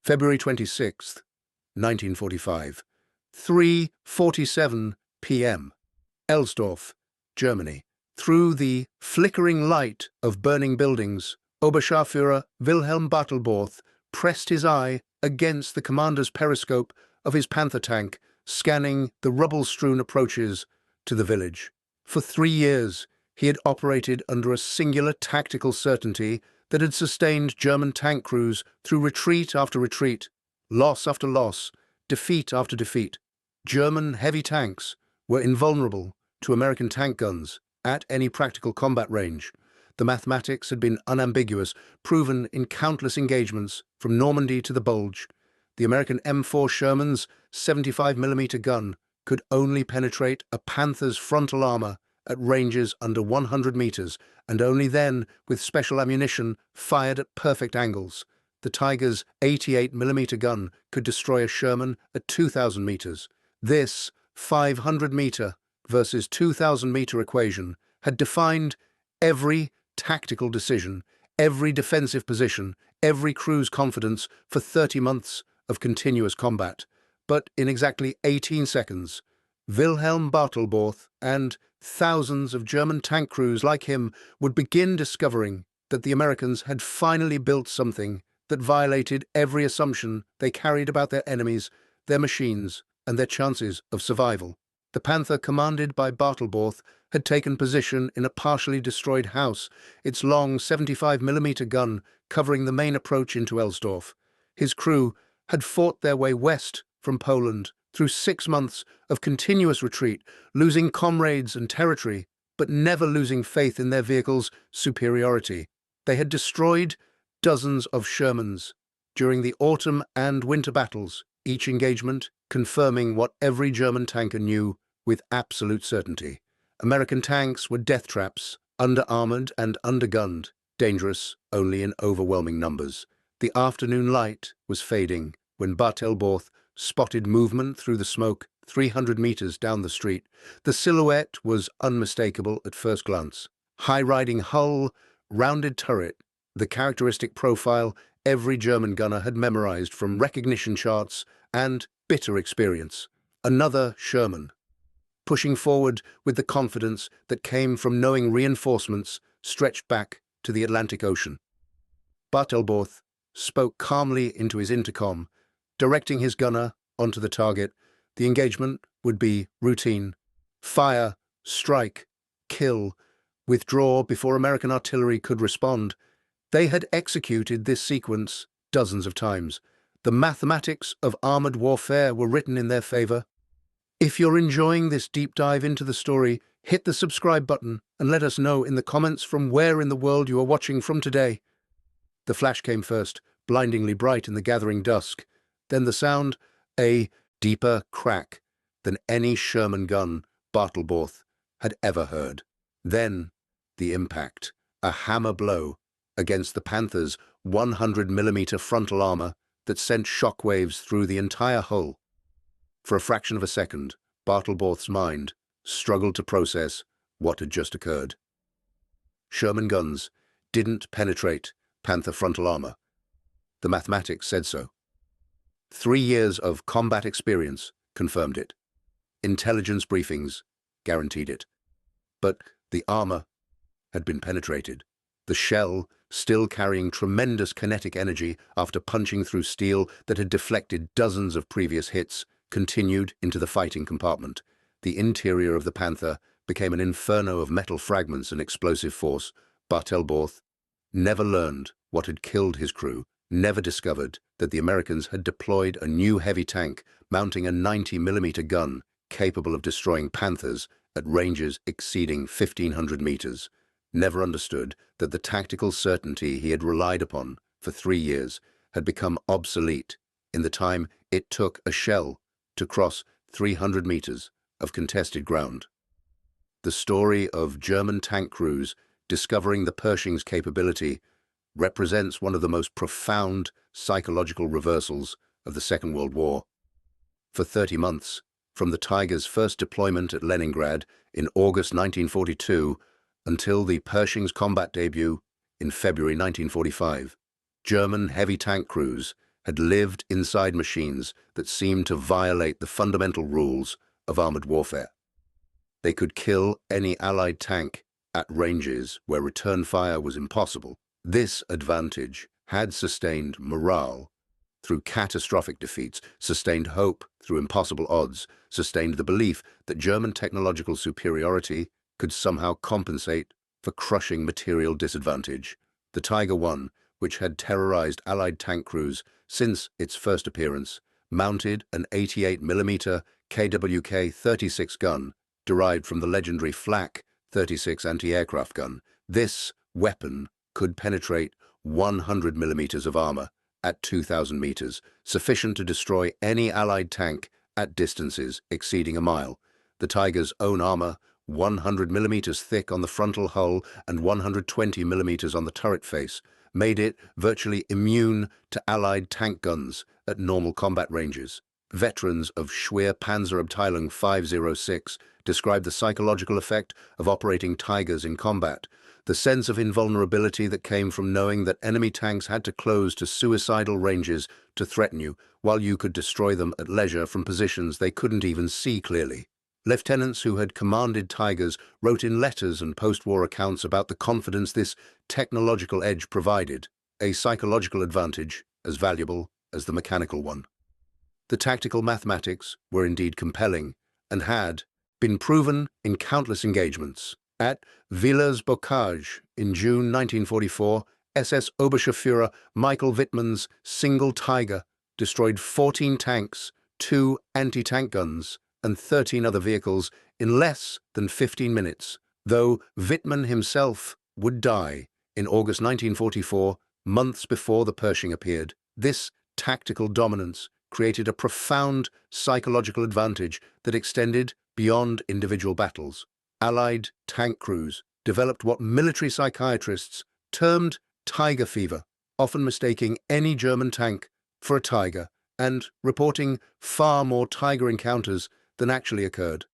February 26th, 1945, 3:47 p.m. Elsdorf, Germany. Through the flickering light of burning buildings, Oberscharführer Wilhelm Bartelborth pressed his eye against the commander's periscope of his Panther tank, scanning the rubble-strewn approaches to the village. For 3 years, he had operated under a singular tactical certainty that had sustained German tank crews through retreat after retreat, loss after loss, defeat after defeat. German heavy tanks were invulnerable to American tank guns at any practical combat range. The mathematics had been unambiguous, proven in countless engagements from Normandy to the Bulge. The American M4 Sherman's 75mm gun could only penetrate a Panther's frontal armor at ranges under 100 meters, and only then with special ammunition fired at perfect angles. The Tiger's 88mm gun could destroy a Sherman at 2,000 meters. This 500-meter versus 2,000-meter equation had defined every tactical decision, every defensive position, every crew's confidence for 30 months of continuous combat. But in exactly 18 seconds, Wilhelm Bartelborth and thousands of German tank crews like him would begin discovering that the Americans had finally built something that violated every assumption they carried about their enemies, their machines, and their chances of survival. The Panther, commanded by Bartelborth, had taken position in a partially destroyed house, its long 75mm gun covering the main approach into Elsdorf. His crew had fought their way west from Poland through 6 months of continuous retreat, losing comrades and territory, but never losing faith in their vehicles' superiority. They had destroyed dozens of Shermans during the autumn and winter battles, each engagement confirming what every German tanker knew with absolute certainty. American tanks were death traps, under-armored and undergunned, dangerous only in overwhelming numbers. The afternoon light was fading when Bartelborth spotted movement through the smoke 300 meters down the street. The silhouette was unmistakable at first glance. High-riding hull, rounded turret, the characteristic profile every German gunner had memorized from recognition charts and bitter experience. Another Sherman, pushing forward with the confidence that came from knowing reinforcements stretched back to the Atlantic Ocean. Bartelborth spoke calmly into his intercom, directing his gunner onto the target. The engagement would be routine. Fire, strike, kill, withdraw before American artillery could respond. They had executed this sequence dozens of times. The mathematics of armored warfare were written in their favor. If you're enjoying this deep dive into the story, hit the subscribe button and let us know in the comments from where in the world you are watching from today. The flash came first, blindingly bright in the gathering dusk. Then the sound, a deeper crack than any Sherman gun Bartelborth had ever heard. Then the impact, a hammer blow against the Panther's 100mm frontal armor that sent shockwaves through the entire hull. For a fraction of a second, Bartelborth's mind struggled to process what had just occurred. Sherman guns didn't penetrate Panther frontal armor. The mathematics said so. 3 years of combat experience confirmed it. Intelligence briefings guaranteed it. But the armor had been penetrated. The shell, still carrying tremendous kinetic energy after punching through steel that had deflected dozens of previous hits, continued into the fighting compartment. The interior of the Panther became an inferno of metal fragments and explosive force. Bartelborth never learned what had killed his crew, never discovered that the Americans had deployed a new heavy tank mounting a 90mm gun capable of destroying Panthers at ranges exceeding 1,500 meters. Never understood that the tactical certainty he had relied upon for 3 years had become obsolete in the time it took a shell to cross 300 meters of contested ground. The story of German tank crews discovering the Pershing's capability represents one of the most profound psychological reversals of the Second World War. For 30 months, from the Tiger's first deployment at Leningrad in August 1942 until the Pershing's combat debut in February 1945, German heavy tank crews had lived inside machines that seemed to violate the fundamental rules of armored warfare. They could kill any Allied tank at ranges where return fire was impossible. This advantage had sustained morale through catastrophic defeats, sustained hope through impossible odds, sustained the belief that German technological superiority could somehow compensate for crushing material disadvantage. The Tiger I, which had terrorized Allied tank crews since its first appearance, mounted an 88mm KWK-36 gun derived from the legendary Flak 36 anti-aircraft gun. This weapon could penetrate 100 millimeters of armor at 2,000 meters, sufficient to destroy any Allied tank at distances exceeding a mile. The Tiger's own armor, 100 millimeters thick on the frontal hull and 120 millimeters on the turret face, made it virtually immune to Allied tank guns at normal combat ranges. Veterans of Schwer Panzerabteilung 506 described the psychological effect of operating Tigers in combat, the sense of invulnerability that came from knowing that enemy tanks had to close to suicidal ranges to threaten you, while you could destroy them at leisure from positions they couldn't even see clearly. Lieutenants who had commanded Tigers wrote in letters and post-war accounts about the confidence this technological edge provided, a psychological advantage as valuable as the mechanical one. The tactical mathematics were indeed compelling and had been proven in countless engagements. At Villers-Bocage in June 1944, SS Oberscharführer Michael Wittmann's single Tiger destroyed 14 tanks, 2 anti-tank guns, and 13 other vehicles in less than 15 minutes, though Wittmann himself would die in August 1944, months before the Pershing appeared. This tactical dominance created a profound psychological advantage that extended beyond individual battles. Allied tank crews developed what military psychiatrists termed tiger fever, often mistaking any German tank for a tiger and reporting far more Tiger encounters than actually occurred.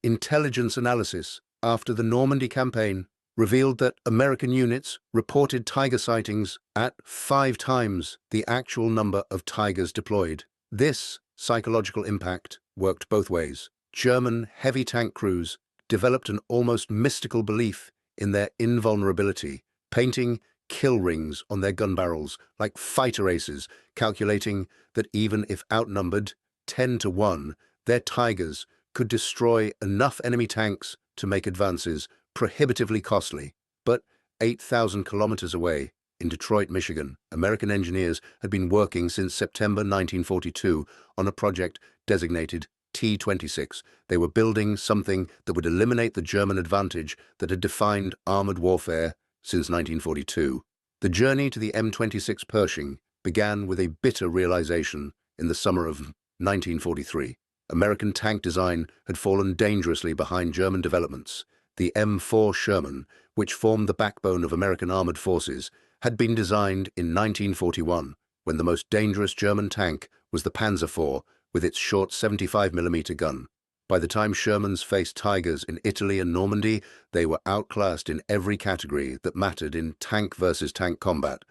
Intelligence analysis after the Normandy campaign revealed that American units reported Tiger sightings at 5 times the actual number of Tigers deployed. This psychological impact worked both ways. German heavy tank crews developed an almost mystical belief in their invulnerability, painting kill rings on their gun barrels like fighter aces, calculating that even if outnumbered 10-1, their Tigers could destroy enough enemy tanks to make advances prohibitively costly. But 8,000 kilometers away, in Detroit, Michigan, American engineers had been working since September 1942 on a project designated T-26. They were building something that would eliminate the German advantage that had defined armored warfare since 1942. The journey to the M26 Pershing began with a bitter realization in the summer of 1943. American tank design had fallen dangerously behind German developments. The M4 Sherman, which formed the backbone of American armored forces, had been designed in 1941, when the most dangerous German tank was the Panzer IV with its short 75mm gun. By the time Shermans faced Tigers in Italy and Normandy, they were outclassed in every category that mattered in tank versus tank combat: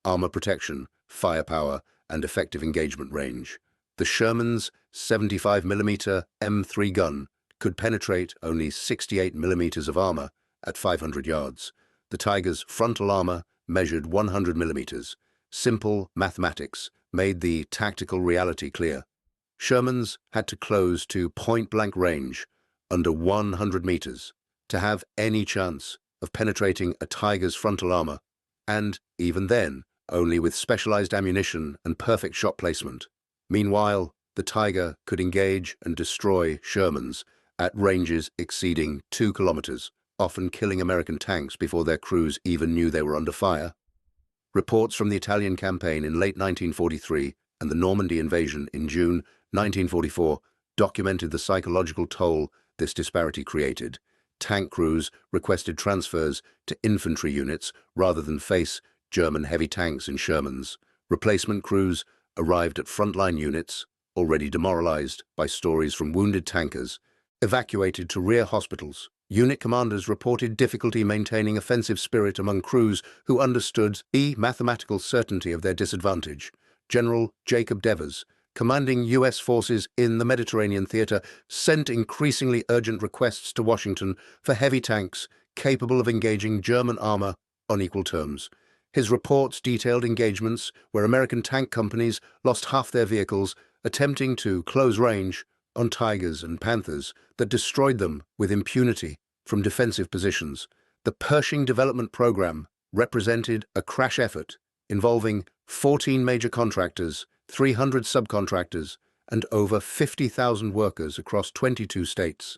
armor protection, firepower, and effective engagement range. The Sherman's 75mm M3 gun could penetrate only 68 millimeters of armor at 500 yards. The Tiger's frontal armor measured 100 millimeters. Simple mathematics made the tactical reality clear. Shermans had to close to point-blank range, under 100 meters, to have any chance of penetrating a Tiger's frontal armor, and even then, only with specialized ammunition and perfect shot placement. Meanwhile, the Tiger could engage and destroy Shermans at ranges exceeding 2 kilometers, often killing American tanks before their crews even knew they were under fire. Reports from the Italian campaign in late 1943 and the Normandy invasion in June 1944 documented the psychological toll this disparity created. Tank crews requested transfers to infantry units rather than face German heavy tanks and Shermans. Replacement crews arrived at frontline units, already demoralized by stories from wounded tankers, evacuated to rear hospitals. Unit commanders reported difficulty maintaining offensive spirit among crews who understood the mathematical certainty of their disadvantage. General Jacob Devers, commanding U.S. forces in the Mediterranean theater, sent increasingly urgent requests to Washington for heavy tanks capable of engaging German armor on equal terms. His reports detailed engagements where American tank companies lost half their vehicles attempting to close range on Tigers and Panthers that destroyed them with impunity from defensive positions. The Pershing development program represented a crash effort involving 14 major contractors, 300 subcontractors, and over 50,000 workers across 22 states.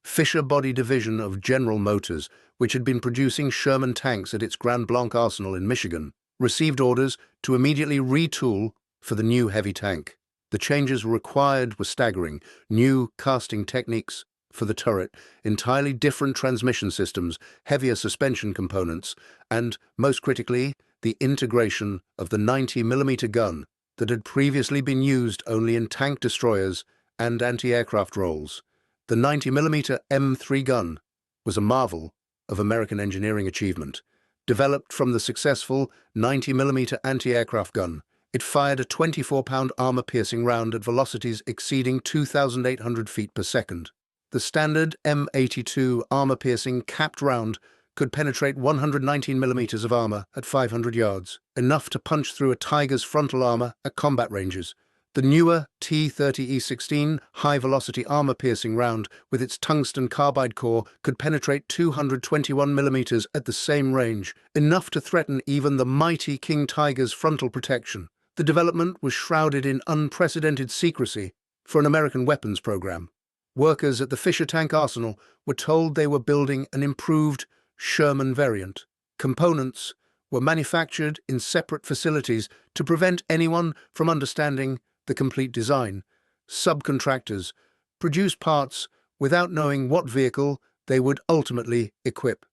Fisher Body Division of General Motors, which had been producing Sherman tanks at its Grand Blanc arsenal in Michigan, received orders to immediately retool for the new heavy tank. The changes required were staggering: new casting techniques for the turret, entirely different transmission systems, heavier suspension components, and, most critically, the integration of the 90mm gun that had previously been used only in tank destroyers and anti-aircraft roles. The 90mm M3 gun was a marvel of American engineering achievement. Developed from the successful 90mm anti-aircraft gun, it fired a 24-pound armor-piercing round at velocities exceeding 2,800 feet per second. The standard M82 armor-piercing capped round could penetrate 119 millimeters of armor at 500 yards, enough to punch through a Tiger's frontal armor at combat ranges. The newer T-30E16 high-velocity armor-piercing round with its tungsten carbide core could penetrate 221 millimeters at the same range, enough to threaten even the mighty King Tiger's frontal protection. The development was shrouded in unprecedented secrecy for an American weapons program. Workers at the Fisher Tank Arsenal were told they were building an improved Sherman variant. Components were manufactured in separate facilities to prevent anyone from understanding the complete design. Subcontractors produced parts without knowing what vehicle they would ultimately equip.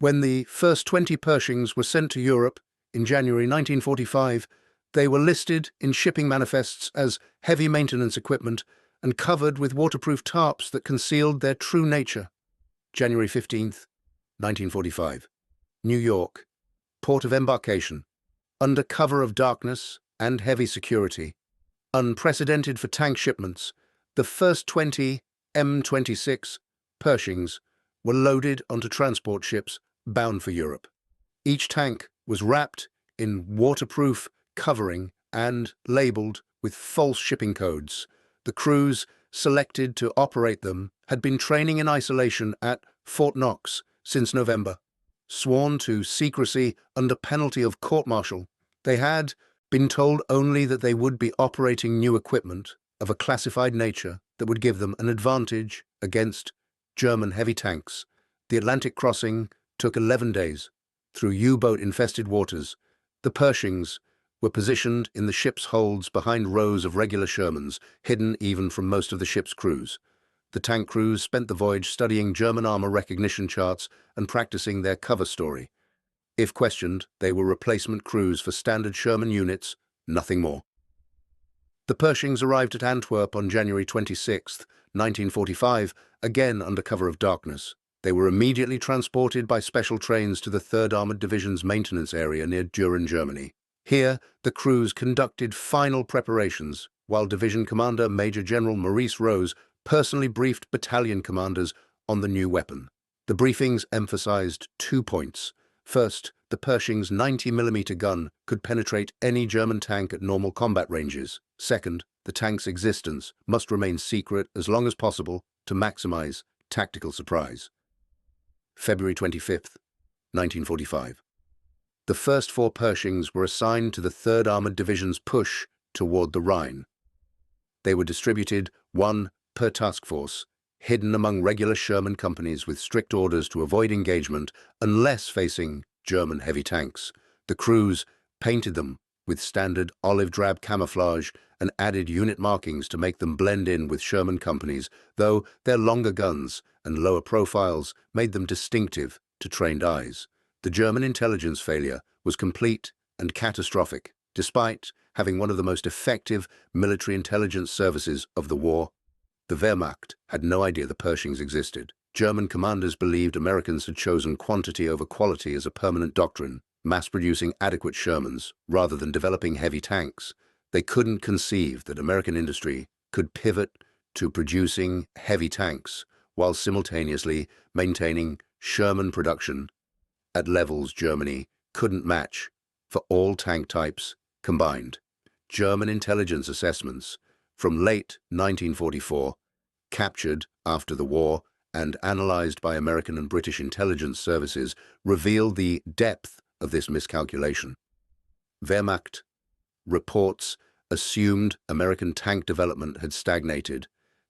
When the first 20 Pershings were sent to Europe in January 1945, they were listed in shipping manifests as heavy maintenance equipment and covered with waterproof tarps that concealed their true nature. January 15th, 1945. New York, port of embarkation. Under cover of darkness and heavy security, unprecedented for tank shipments, the first 20 M26 Pershings were loaded onto transport ships bound for Europe. Each tank was wrapped in waterproof covering and labeled with false shipping codes. The crews selected to operate them had been training in isolation at Fort Knox since November. Sworn to secrecy under penalty of court-martial, they had been told only that they would be operating new equipment of a classified nature that would give them an advantage against German heavy tanks. The Atlantic crossing took 11 days through U-boat-infested waters. The Pershings were positioned in the ship's holds behind rows of regular Shermans, hidden even from most of the ship's crews. The tank crews spent the voyage studying German armor recognition charts and practicing their cover story. If questioned, they were replacement crews for standard Sherman units, nothing more. The Pershings arrived at Antwerp on January 26, 1945, again under cover of darkness. They were immediately transported by special trains to the 3rd Armored Division's maintenance area near Düren, Germany. Here, the crews conducted final preparations, while Division Commander Major General Maurice Rose personally briefed battalion commanders on the new weapon. The briefings emphasized 2 points. First, the Pershing's 90mm gun could penetrate any German tank at normal combat ranges. Second, the tank's existence must remain secret as long as possible to maximize tactical surprise. February 25, 1945. The first 4 Pershings were assigned to the 3rd Armored Division's push toward the Rhine. They were distributed, 1 per task force, hidden among regular Sherman companies with strict orders to avoid engagement unless facing German heavy tanks. The crews painted them with standard olive drab camouflage and added unit markings to make them blend in with Sherman companies, though their longer guns and lower profiles made them distinctive to trained eyes. The German intelligence failure was complete and catastrophic, despite having one of the most effective military intelligence services of the war. The Wehrmacht had no idea the Pershings existed. German commanders believed Americans had chosen quantity over quality as a permanent doctrine, mass-producing adequate Shermans rather than developing heavy tanks. They couldn't conceive that American industry could pivot to producing heavy tanks while simultaneously maintaining Sherman production at levels Germany couldn't match for all tank types combined. German intelligence assessments from late 1944, captured after the war and analyzed by American and British intelligence services, revealed the depth of this miscalculation. Wehrmacht reports assumed American tank development had stagnated,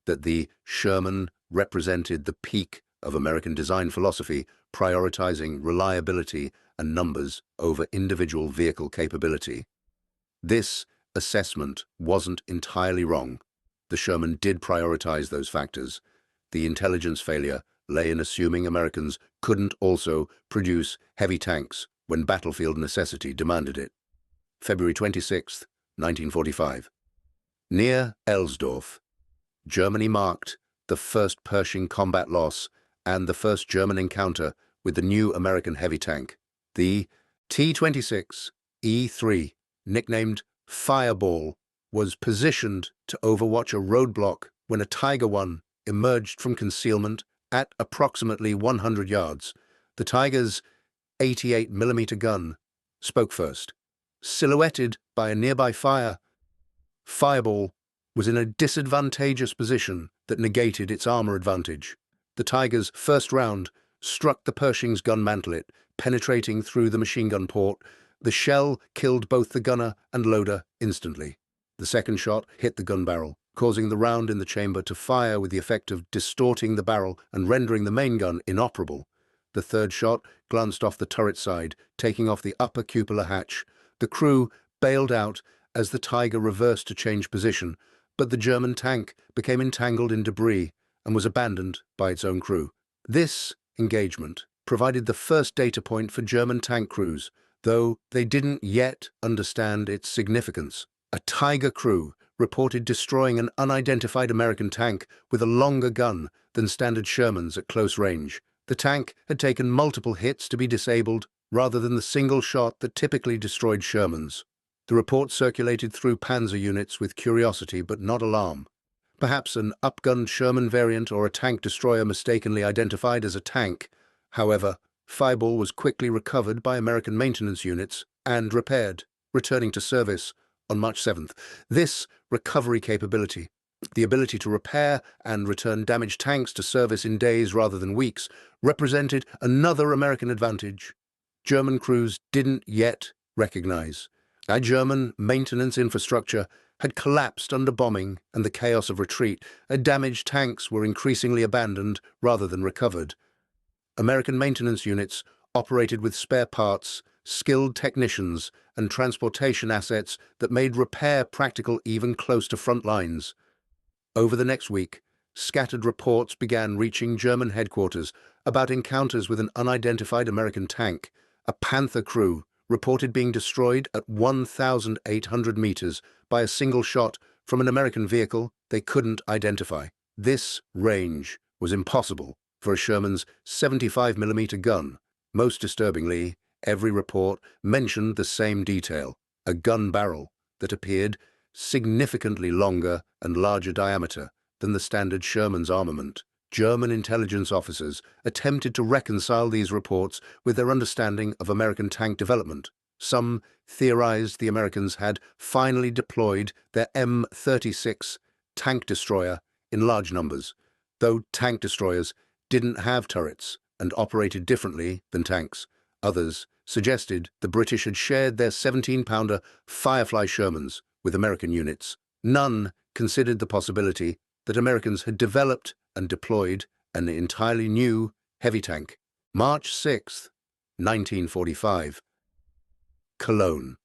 that the Sherman represented the peak of American design philosophy, prioritizing reliability and numbers over individual vehicle capability. This assessment wasn't entirely wrong. The Sherman did prioritize those factors. The intelligence failure lay in assuming Americans couldn't also produce heavy tanks when battlefield necessity demanded it. February 26, 1945. Near Elsdorf, Germany marked the first Pershing combat loss and the first German encounter with the new American heavy tank. The T-26E3, nicknamed Fireball, was positioned to overwatch a roadblock when a Tiger I emerged from concealment at approximately 100 yards. The Tiger's 88mm gun spoke first. Silhouetted by a nearby Fireball was in a disadvantageous position that negated its armor advantage. The Tiger's first round struck the Pershing's gun mantlet, penetrating through the machine gun port. The shell killed both the gunner and loader instantly. The second shot hit the gun barrel, causing the round in the chamber to fire with the effect of distorting the barrel and rendering the main gun inoperable. The third shot glanced off the turret side, taking off the upper cupola hatch. The crew bailed out as the Tiger reversed to change position, but the German tank became entangled in debris and was abandoned by its own crew. This engagement provided the first data point for German tank crews, though they didn't yet understand its significance. A Tiger crew reported destroying an unidentified American tank with a longer gun than standard Shermans at close range. The tank had taken multiple hits to be disabled, rather than the single shot that typically destroyed Shermans. The report circulated through panzer units with curiosity but not alarm. Perhaps an upgunned Sherman variant or a tank destroyer mistakenly identified as a tank. However, Fireball was quickly recovered by American maintenance units and repaired, returning to service on March 7th. This recovery capability, the ability to repair and return damaged tanks to service in days rather than weeks, represented another American advantage German crews didn't yet recognize. Our German maintenance infrastructure had collapsed under bombing and the chaos of retreat. Damaged tanks were increasingly abandoned rather than recovered. American maintenance units operated with spare parts, skilled technicians, and transportation assets that made repair practical even close to front lines. Over the next week, scattered reports began reaching German headquarters about encounters with an unidentified American tank. A Panther crew reported being destroyed at 1,800 meters by a single shot from an American vehicle they couldn't identify. This range was impossible for a Sherman's 75mm gun. Most disturbingly, every report mentioned the same detail: a gun barrel that appeared significantly longer and larger diameter than the standard Sherman's armament. German intelligence officers attempted to reconcile these reports with their understanding of American tank development. Some theorized the Americans had finally deployed their M-36 tank destroyer in large numbers, though tank destroyers didn't have turrets and operated differently than tanks. Others suggested the British had shared their 17-pounder Firefly Shermans with American units. None considered the possibility that Americans had developed and deployed an entirely new heavy tank. March 6, 1945. Cologne.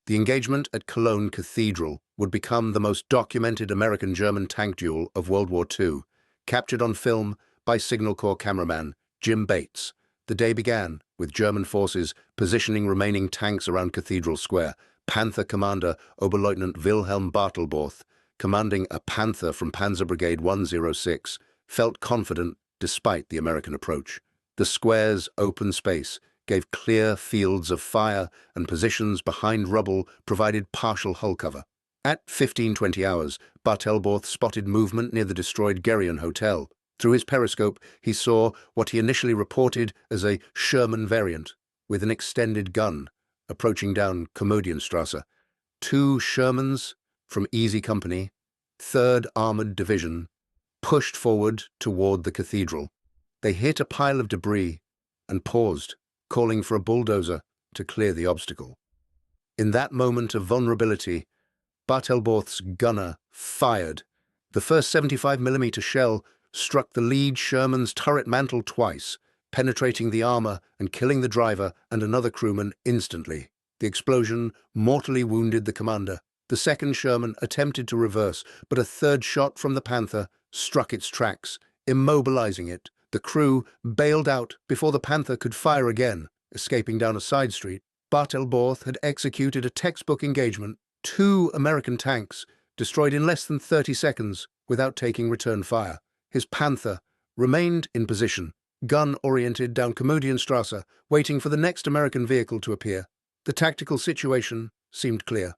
The engagement at Cologne Cathedral would become the most documented American-German tank duel of World War II, captured on film by Signal Corps cameraman Jim Bates. The day began with German forces positioning remaining tanks around Cathedral Square. Panther commander Oberleutnant Wilhelm Bartelborth, commanding a Panther from Panzer Brigade 106, felt confident despite the American approach. The square's open space gave clear fields of fire, and positions behind rubble provided partial hull cover. At 15:20 hours, Bartelborth spotted movement near the destroyed Geryon Hotel. Through his periscope, he saw what he initially reported as a Sherman variant, with an extended gun, approaching down Komödienstrasse. 2 Shermans from Easy Company, 3rd Armored Division, pushed forward toward the cathedral. They hit a pile of debris and paused, calling for a bulldozer to clear the obstacle. In that moment of vulnerability, Bartelborth's gunner fired. The first 75mm shell struck the lead Sherman's turret mantle twice, penetrating the armor and killing the driver and another crewman instantly. The explosion mortally wounded the commander. The second Sherman attempted to reverse, but a third shot from the Panther struck its tracks, immobilizing it. The crew bailed out before the Panther could fire again, escaping down a side street. Bartelborth had executed a textbook engagement. 2 American tanks destroyed in less than 30 seconds without taking return fire. His Panther remained in position, gun-oriented down Komödienstrasse, waiting for the next American vehicle to appear. The tactical situation seemed clear.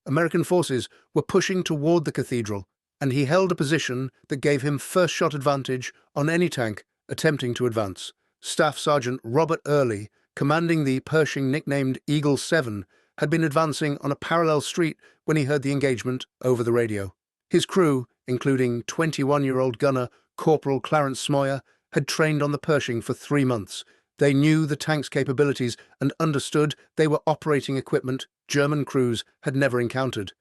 American forces were pushing toward the cathedral, and he held a position that gave him first-shot advantage on any tank attempting to advance. Staff Sergeant Robert Early, commanding the Pershing nicknamed Eagle 7, had been advancing on a parallel street when he heard the engagement over the radio. His crew, including 21-year-old gunner Corporal Clarence Smoyer, had trained on the Pershing for 3 months. They knew the tank's capabilities and understood they were operating equipment German crews had never encountered.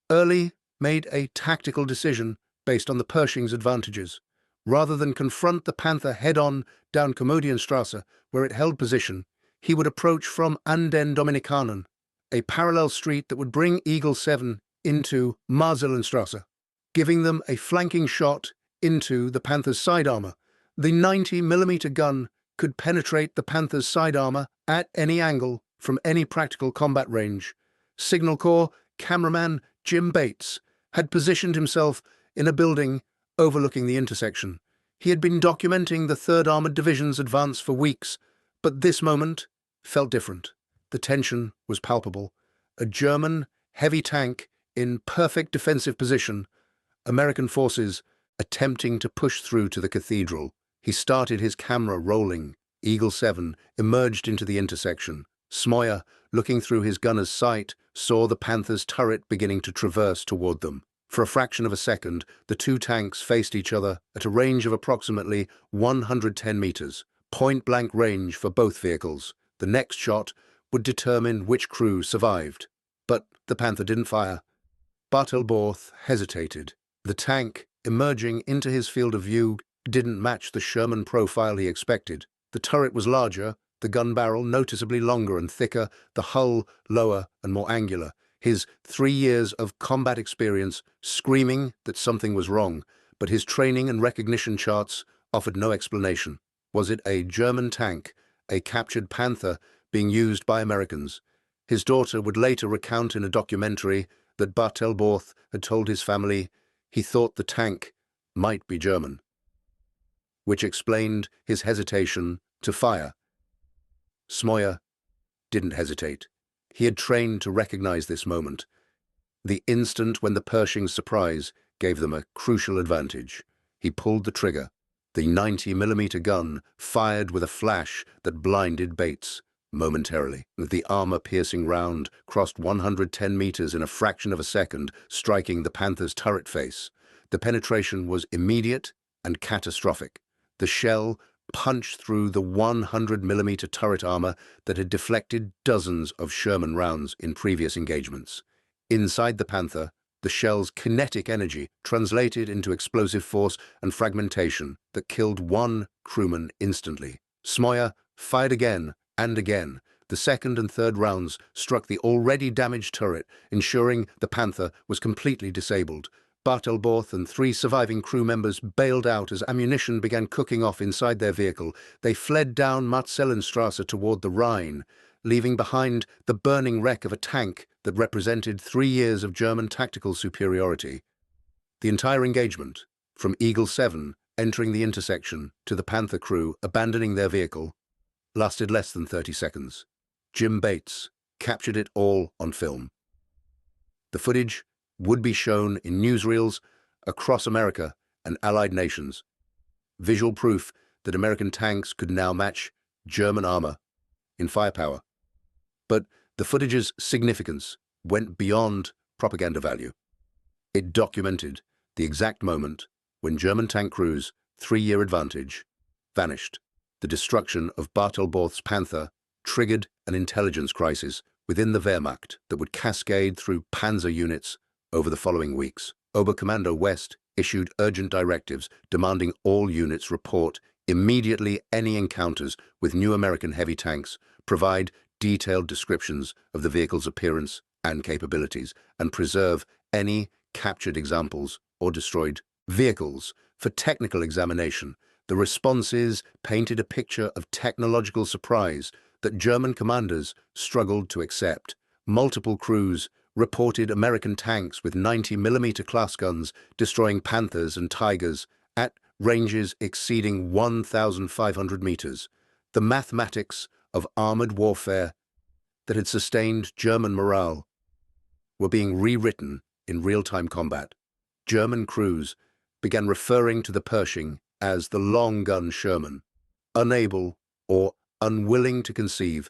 Early made a tactical decision based on the Pershing's advantages. Rather than confront the Panther head-on down Komödienstrasse, where it held position, he would approach from An den Dominikanen, a parallel street that would bring Eagle 7 into Marseillenstrasse, giving them a flanking shot into the Panther's side armor. The 90mm gun could penetrate the Panther's side armor at any angle from any practical combat range. Signal Corps cameraman Jim Bates had positioned himself in a building overlooking the intersection. He had been documenting the 3rd Armored Division's advance for weeks, but this moment felt different. The tension was palpable. A German heavy tank in perfect defensive position, American forces attempting to push through to the cathedral. He started his camera rolling. Eagle 7 emerged into the intersection. Smoyer, looking through his gunner's sight, saw the Panther's turret beginning to traverse toward them. For a fraction of a second, the 2 tanks faced each other at a range of approximately 110 meters, point-blank range for both vehicles. The next shot would determine which crew survived. But the Panther didn't fire. Bartelborth hesitated. The tank, emerging into his field of view, didn't match the Sherman profile he expected. The turret was larger, the gun barrel noticeably longer and thicker, the hull lower and more angular. His 3 years of combat experience screaming that something was wrong, but his training and recognition charts offered no explanation. Was it a German tank, a captured Panther, being used by Americans? His daughter would later recount in a documentary that Bartelborth had told his family he thought the tank might be German, which explained his hesitation to fire. Smoyer didn't hesitate. He had trained to recognize this moment, the instant when the Pershing's surprise gave them a crucial advantage. He pulled the trigger. The 90mm gun fired with a flash that blinded Bates momentarily. The armor-piercing round crossed 110 meters in a fraction of a second, striking the Panther's turret face. The penetration was immediate and catastrophic. The shell punched through the 100mm turret armor that had deflected dozens of Sherman rounds in previous engagements. Inside the Panther, the shell's kinetic energy translated into explosive force and fragmentation that killed 1 crewman instantly. Smoyer fired again and again. The second and third rounds struck the already damaged turret, ensuring the Panther was completely disabled. Bartelborth and 3 surviving crew members bailed out as ammunition began cooking off inside their vehicle. They fled down Marseillenstrasse toward the Rhine, leaving behind the burning wreck of a tank that represented 3 years of German tactical superiority. The entire engagement, from Eagle 7 entering the intersection to the Panther crew abandoning their vehicle, lasted less than 30 seconds. Jim Bates captured it all on film. The footage would be shown in newsreels across America and allied nations, visual proof that American tanks could now match German armor in firepower. But the footage's significance went beyond propaganda value. It documented the exact moment when German tank crews' three-year advantage vanished. The destruction of Bartelborth's Panther triggered an intelligence crisis within the Wehrmacht that would cascade through panzer units over the following weeks. Oberkommando West issued urgent directives demanding all units report immediately any encounters with new American heavy tanks, provide detailed descriptions of the vehicle's appearance and capabilities, and preserve any captured examples or destroyed vehicles for technical examination. The responses painted a picture of technological surprise that German commanders struggled to accept. Multiple crews reported American tanks with 90mm class guns destroying Panthers and Tigers at ranges exceeding 1,500 meters. The mathematics of armored warfare that had sustained German morale were being rewritten in real-time combat. German crews began referring to the Pershing as the long-gun Sherman, unable or unwilling to conceive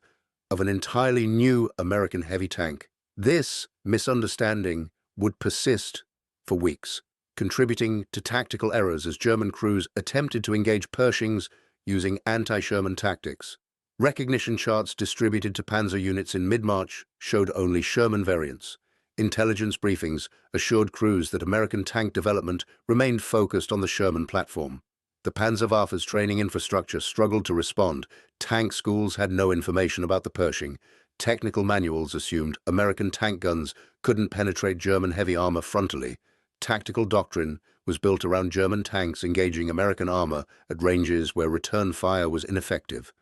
of an entirely new American heavy tank. This misunderstanding would persist for weeks, contributing to tactical errors as German crews attempted to engage Pershings using anti-Sherman tactics. Recognition charts distributed to panzer units in mid-March showed only Sherman variants. Intelligence briefings assured crews that American tank development remained focused on the Sherman platform. The Panzerwaffe's training infrastructure struggled to respond. Tank schools had no information about the Pershing. Technical manuals assumed American tank guns couldn't penetrate German heavy armor frontally. Tactical doctrine was built around German tanks engaging American armor at ranges where return fire was ineffective.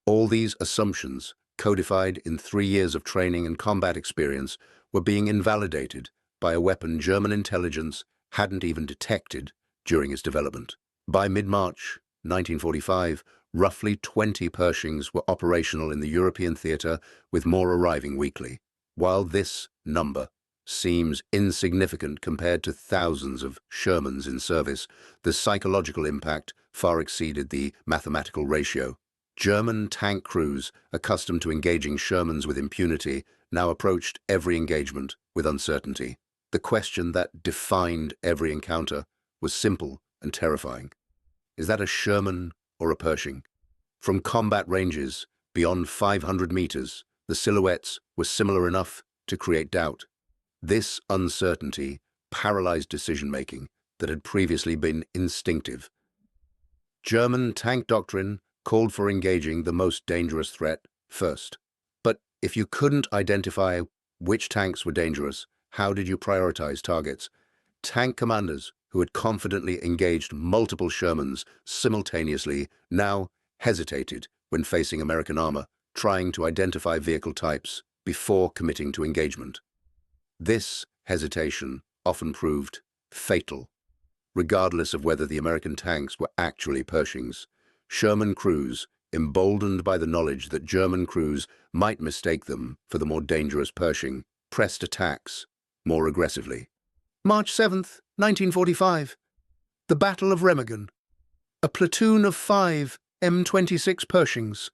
All these assumptions, codified in 3 years of training and combat experience, were being invalidated by a weapon German intelligence hadn't even detected during its development. By mid-March 1945, roughly 20 Pershings were operational in the European theater, with more arriving weekly. While this number seems insignificant compared to thousands of Shermans in service, the psychological impact far exceeded the mathematical ratio. German tank crews, accustomed to engaging Shermans with impunity, now approached every engagement with uncertainty. The question that defined every encounter was simple and terrifying. Is that a Sherman or a Pershing? From combat ranges beyond 500 meters, the silhouettes were similar enough to create doubt. This uncertainty paralyzed decision-making that had previously been instinctive. German tank doctrine called for engaging the most dangerous threat first. But if you couldn't identify which tanks were dangerous, how did you prioritize targets? Tank commanders who had confidently engaged multiple Shermans simultaneously now hesitated when facing American armor, trying to identify vehicle types before committing to engagement. This hesitation often proved fatal. Regardless of whether the American tanks were actually Pershings, Sherman crews, emboldened by the knowledge that German crews might mistake them for the more dangerous Pershing, pressed attacks more aggressively. March 7th, 1945. The Battle of Remagen. A platoon of 5 M26 Pershings,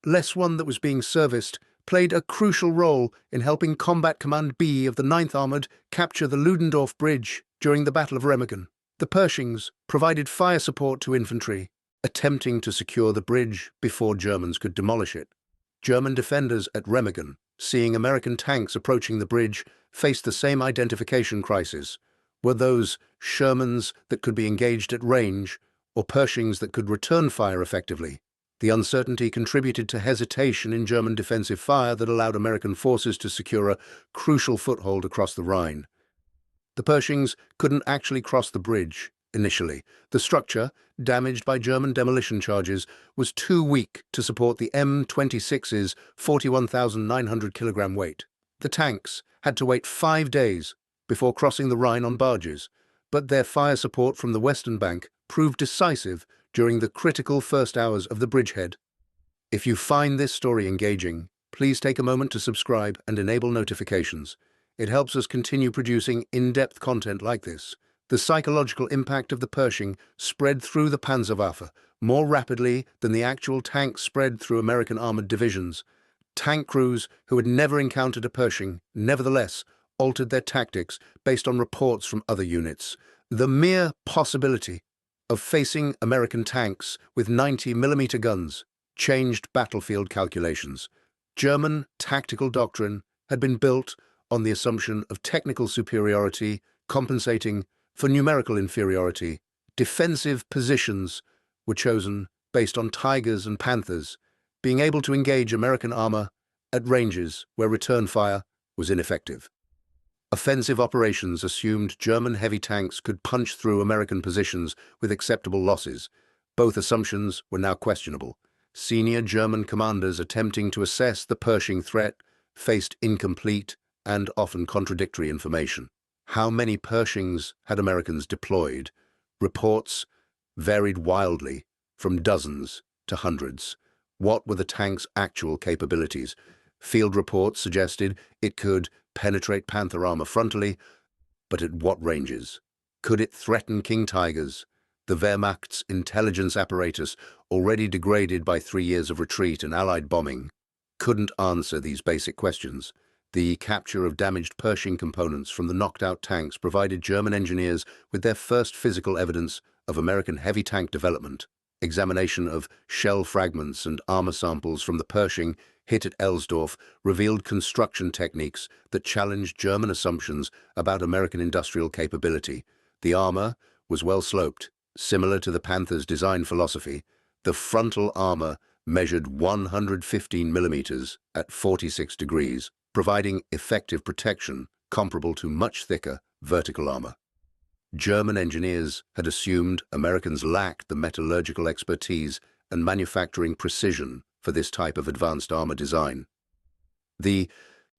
less one that was being serviced, played a crucial role in helping Combat Command B of the 9th Armored capture the Ludendorff Bridge during the Battle of Remagen. The Pershings provided fire support to infantry, attempting to secure the bridge before Germans could demolish it. German defenders at Remagen, seeing American tanks approaching the bridge, faced the same identification crisis. Were those Shermans that could be engaged at range, or Pershings that could return fire effectively? The uncertainty contributed to hesitation in German defensive fire that allowed American forces to secure a crucial foothold across the Rhine. The Pershings couldn't actually cross the bridge initially. The structure, damaged by German demolition charges, was too weak to support the M26's 41,900 kilogram weight. The tanks had to wait 5 days before crossing the Rhine on barges, but their fire support from the western bank proved decisive during the critical first hours of the bridgehead. If you find this story engaging, please take a moment to subscribe and enable notifications. It helps us continue producing in-depth content like this. The psychological impact of the Pershing spread through the Panzerwaffe more rapidly than the actual tanks spread through American armored divisions. Tank crews who had never encountered a Pershing, nevertheless, altered their tactics based on reports from other units. The mere possibility of facing American tanks with 90mm guns changed battlefield calculations. German tactical doctrine had been built on the assumption of technical superiority compensating for numerical inferiority. Defensive positions were chosen based on Tigers and Panthers, being able to engage American armor at ranges where return fire was ineffective. Offensive operations assumed German heavy tanks could punch through American positions with acceptable losses. Both assumptions were now questionable. Senior German commanders attempting to assess the Pershing threat faced incomplete and often contradictory information. How many Pershings had Americans deployed? Reports varied wildly, from dozens to hundreds. What were the tank's actual capabilities? Field reports suggested it could penetrate Panther armor frontally, but at what ranges? Could it threaten King Tigers? The Wehrmacht's intelligence apparatus, already degraded by 3 years of retreat and Allied bombing, couldn't answer these basic questions. The capture of damaged Pershing components from the knocked-out tanks provided German engineers with their first physical evidence of American heavy tank development. Examination of shell fragments and armor samples from the Pershing hit at Elsdorf revealed construction techniques that challenged German assumptions about American industrial capability. The armor was well sloped, similar to the Panther's design philosophy. The frontal armor measured 115 millimeters at 46 degrees, providing effective protection comparable to much thicker vertical armor. German engineers had assumed Americans lacked the metallurgical expertise and manufacturing precision for this type of advanced armor design. The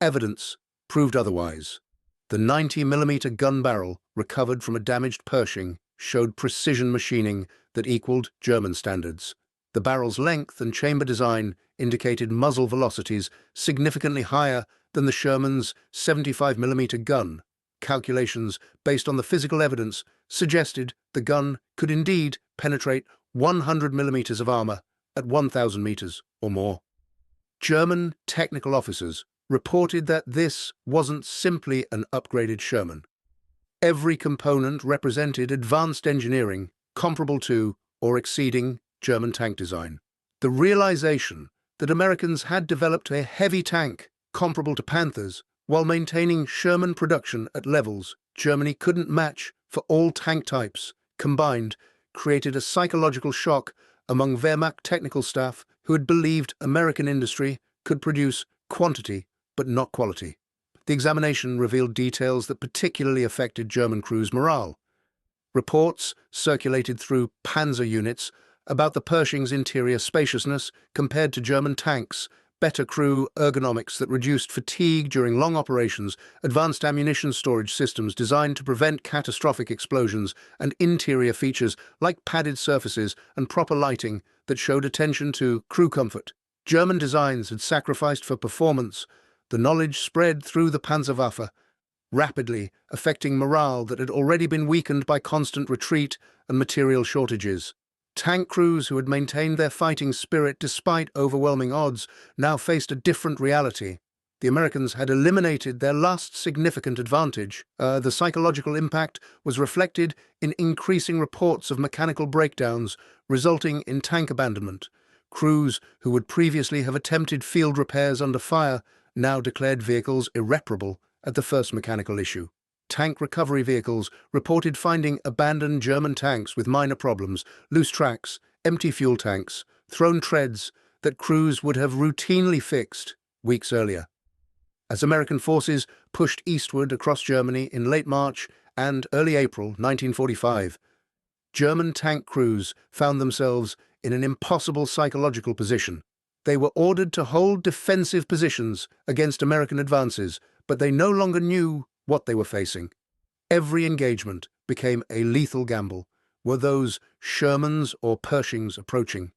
evidence proved otherwise. The 90mm gun barrel recovered from a damaged Pershing showed precision machining that equaled German standards. The barrel's length and chamber design indicated muzzle velocities significantly higher than the Sherman's 75mm gun. Calculations based on the physical evidence suggested the gun could indeed penetrate 100 millimeters of armor at 1,000 meters or more. German technical officers reported that this wasn't simply an upgraded Sherman. Every component represented advanced engineering comparable to or exceeding German tank design. The realization that Americans had developed a heavy tank comparable to Panthers while maintaining Sherman production at levels Germany couldn't match for all tank types combined created a psychological shock among Wehrmacht technical staff who had believed American industry could produce quantity but not quality. The examination revealed details that particularly affected German crews' morale. Reports circulated through panzer units about the Pershing's interior spaciousness compared to German tanks, better crew ergonomics that reduced fatigue during long operations, advanced ammunition storage systems designed to prevent catastrophic explosions, and interior features like padded surfaces and proper lighting that showed attention to crew comfort. German designs had sacrificed for performance. The knowledge spread through the Panzerwaffe, rapidly affecting morale that had already been weakened by constant retreat and material shortages. Tank crews who had maintained their fighting spirit despite overwhelming odds now faced a different reality. The Americans had eliminated their last significant advantage. The psychological impact was reflected in increasing reports of mechanical breakdowns, resulting in tank abandonment. Crews who would previously have attempted field repairs under fire now declared vehicles irreparable at the first mechanical issue. Tank recovery vehicles reported finding abandoned German tanks with minor problems, loose tracks, empty fuel tanks, thrown treads that crews would have routinely fixed weeks earlier. As American forces pushed eastward across Germany in late March and early April 1945, German tank crews found themselves in an impossible psychological position. They were ordered to hold defensive positions against American advances, but they no longer knew what they were facing. Every engagement became a lethal gamble. Were those Shermans or Pershings approaching?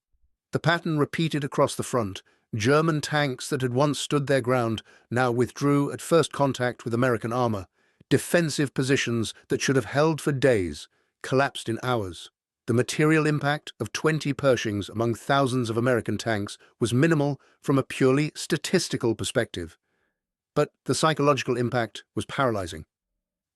The pattern repeated across the front. German tanks that had once stood their ground now withdrew at first contact with American armor. Defensive positions that should have held for days collapsed in hours. The material impact of 20 Pershings among thousands of American tanks was minimal from a purely statistical perspective. But the psychological impact was paralyzing.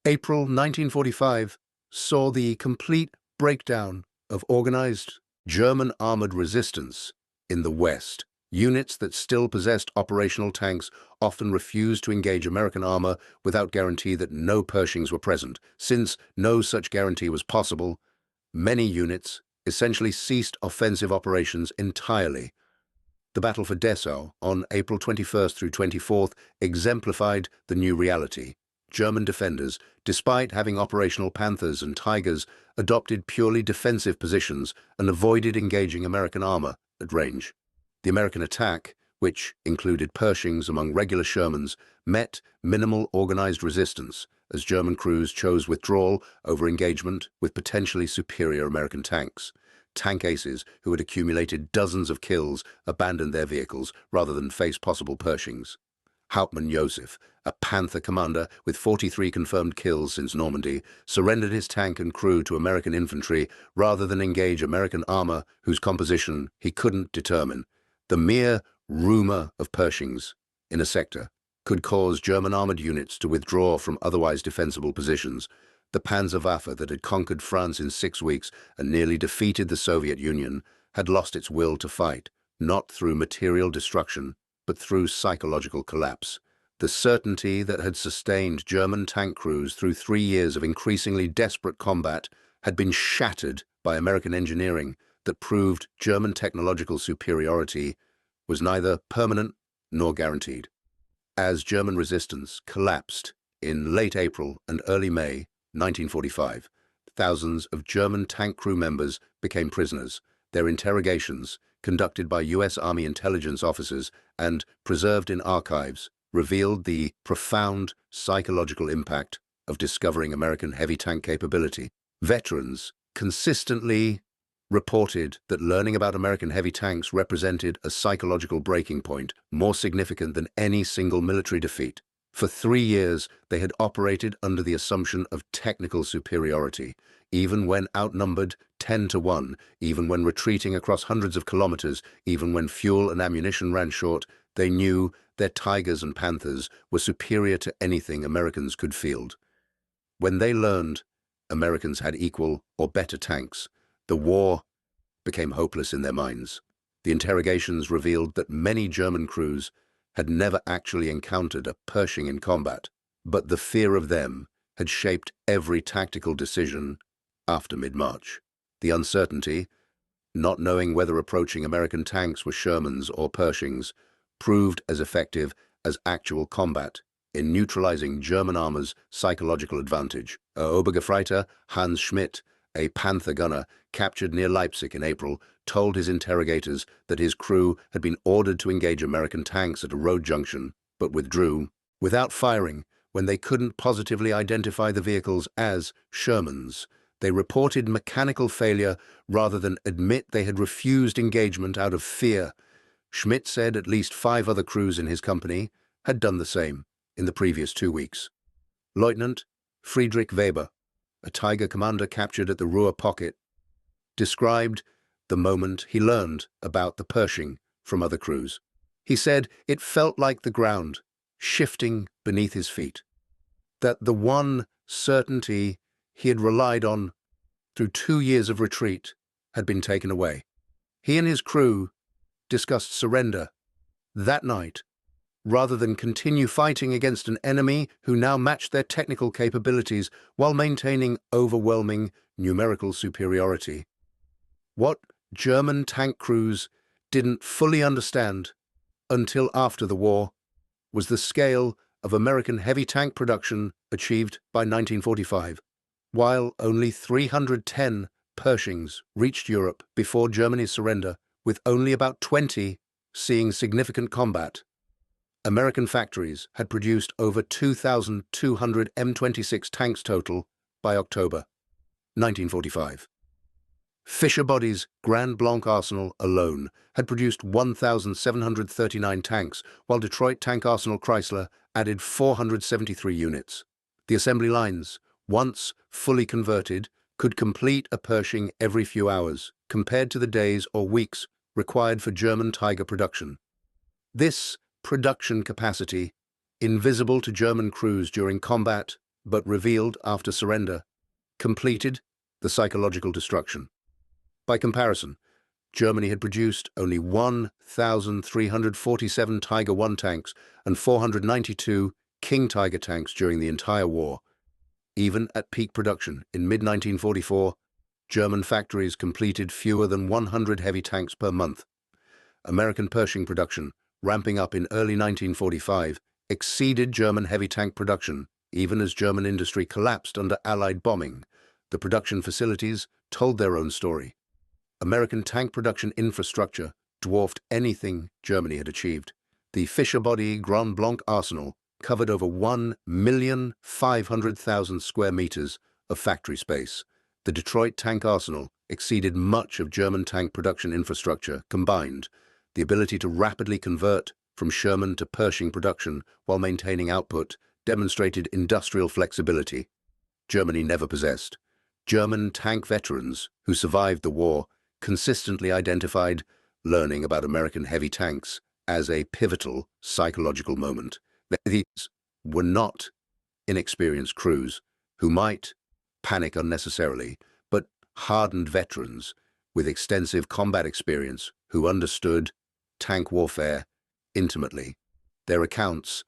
April 1945 saw the complete breakdown of organized German armored resistance in the West. Units that still possessed operational tanks often refused to engage American armor without guarantee that no Pershings were present. Since no such guarantee was possible, many units essentially ceased offensive operations entirely. The Battle for Dessau on April 21st through 24th exemplified the new reality. German defenders, despite having operational Panthers and Tigers, adopted purely defensive positions and avoided engaging American armor at range. The American attack, which included Pershings among regular Shermans, met minimal organized resistance as German crews chose withdrawal over engagement with potentially superior American tanks. Tank aces who had accumulated dozens of kills abandoned their vehicles rather than face possible Pershings. Hauptmann Joseph, a Panther commander with 43 confirmed kills since Normandy, surrendered his tank and crew to American infantry rather than engage American armor whose composition he couldn't determine. The mere rumor of Pershings in a sector could cause German armored units to withdraw from otherwise defensible positions. The Panzerwaffe that had conquered France in 6 weeks and nearly defeated the Soviet Union had lost its will to fight, not through material destruction, but through psychological collapse. The certainty that had sustained German tank crews through 3 years of increasingly desperate combat had been shattered by American engineering that proved German technological superiority was neither permanent nor guaranteed. As German resistance collapsed in late April and early May 1945, thousands of German tank crew members became prisoners. Their interrogations, conducted by U.S. Army intelligence officers and preserved in archives, revealed the profound psychological impact of discovering American heavy tank capability. Veterans consistently reported that learning about American heavy tanks represented a psychological breaking point more significant than any single military defeat. For 3 years, they had operated under the assumption of technical superiority, even when outnumbered 10 to 1, even when retreating across hundreds of kilometers, even when fuel and ammunition ran short. They knew their Tigers and Panthers were superior to anything Americans could field. When they learned Americans had equal or better tanks, the war became hopeless in their minds. The interrogations revealed that many German crews had never actually encountered a Pershing in combat, but the fear of them had shaped every tactical decision after mid-March. The uncertainty, not knowing whether approaching American tanks were Shermans or Pershings, proved as effective as actual combat in neutralizing German armor's psychological advantage. Obergefreiter Hans Schmidt, a Panther gunner captured near Leipzig in April, told his interrogators that his crew had been ordered to engage American tanks at a road junction, but withdrew without firing when they couldn't positively identify the vehicles as Shermans. They reported mechanical failure rather than admit they had refused engagement out of fear. Schmidt said at least 5 other crews in his company had done the same in the previous 2 weeks. Lieutenant Friedrich Weber, a Tiger commander captured at the Ruhr Pocket, described the moment he learned about the Pershing from other crews. He said it felt like the ground shifting beneath his feet, that the one certainty he had relied on through 2 years of retreat had been taken away. He and his crew discussed surrender that night, rather than continue fighting against an enemy who now matched their technical capabilities while maintaining overwhelming numerical superiority. What German tank crews didn't fully understand until after the war was the scale of American heavy tank production achieved by 1945. While only 310 Pershings reached Europe before Germany's surrender, with only about 20 seeing significant combat, American factories had produced over 2,200 M26 tanks total by October 1945. Fisher-Body's Grand Blanc arsenal alone had produced 1,739 tanks, while Detroit Tank Arsenal Chrysler added 473 units. The assembly lines, once fully converted, could complete a Pershing every few hours, compared to the days or weeks required for German Tiger production. This production capacity, invisible to German crews during combat but revealed after surrender, completed the psychological destruction. By comparison, Germany had produced only 1,347 Tiger I tanks and 492 King Tiger tanks during the entire war. Even at peak production in mid-1944, German factories completed fewer than 100 heavy tanks per month. American Pershing production, ramping up in early 1945, exceeded German heavy tank production, even as German industry collapsed under Allied bombing. The production facilities told their own story. American tank production infrastructure dwarfed anything Germany had achieved. The Fisher-Body Grand Blanc arsenal covered over 1,500,000 square meters of factory space. The Detroit Tank Arsenal exceeded much of German tank production infrastructure combined. The ability to rapidly convert from Sherman to Pershing production while maintaining output demonstrated industrial flexibility Germany never possessed. German tank veterans who survived the war consistently identified learning about American heavy tanks as a pivotal psychological moment. These were not inexperienced crews who might panic unnecessarily, but hardened veterans with extensive combat experience who understood tank warfare intimately. Their accounts,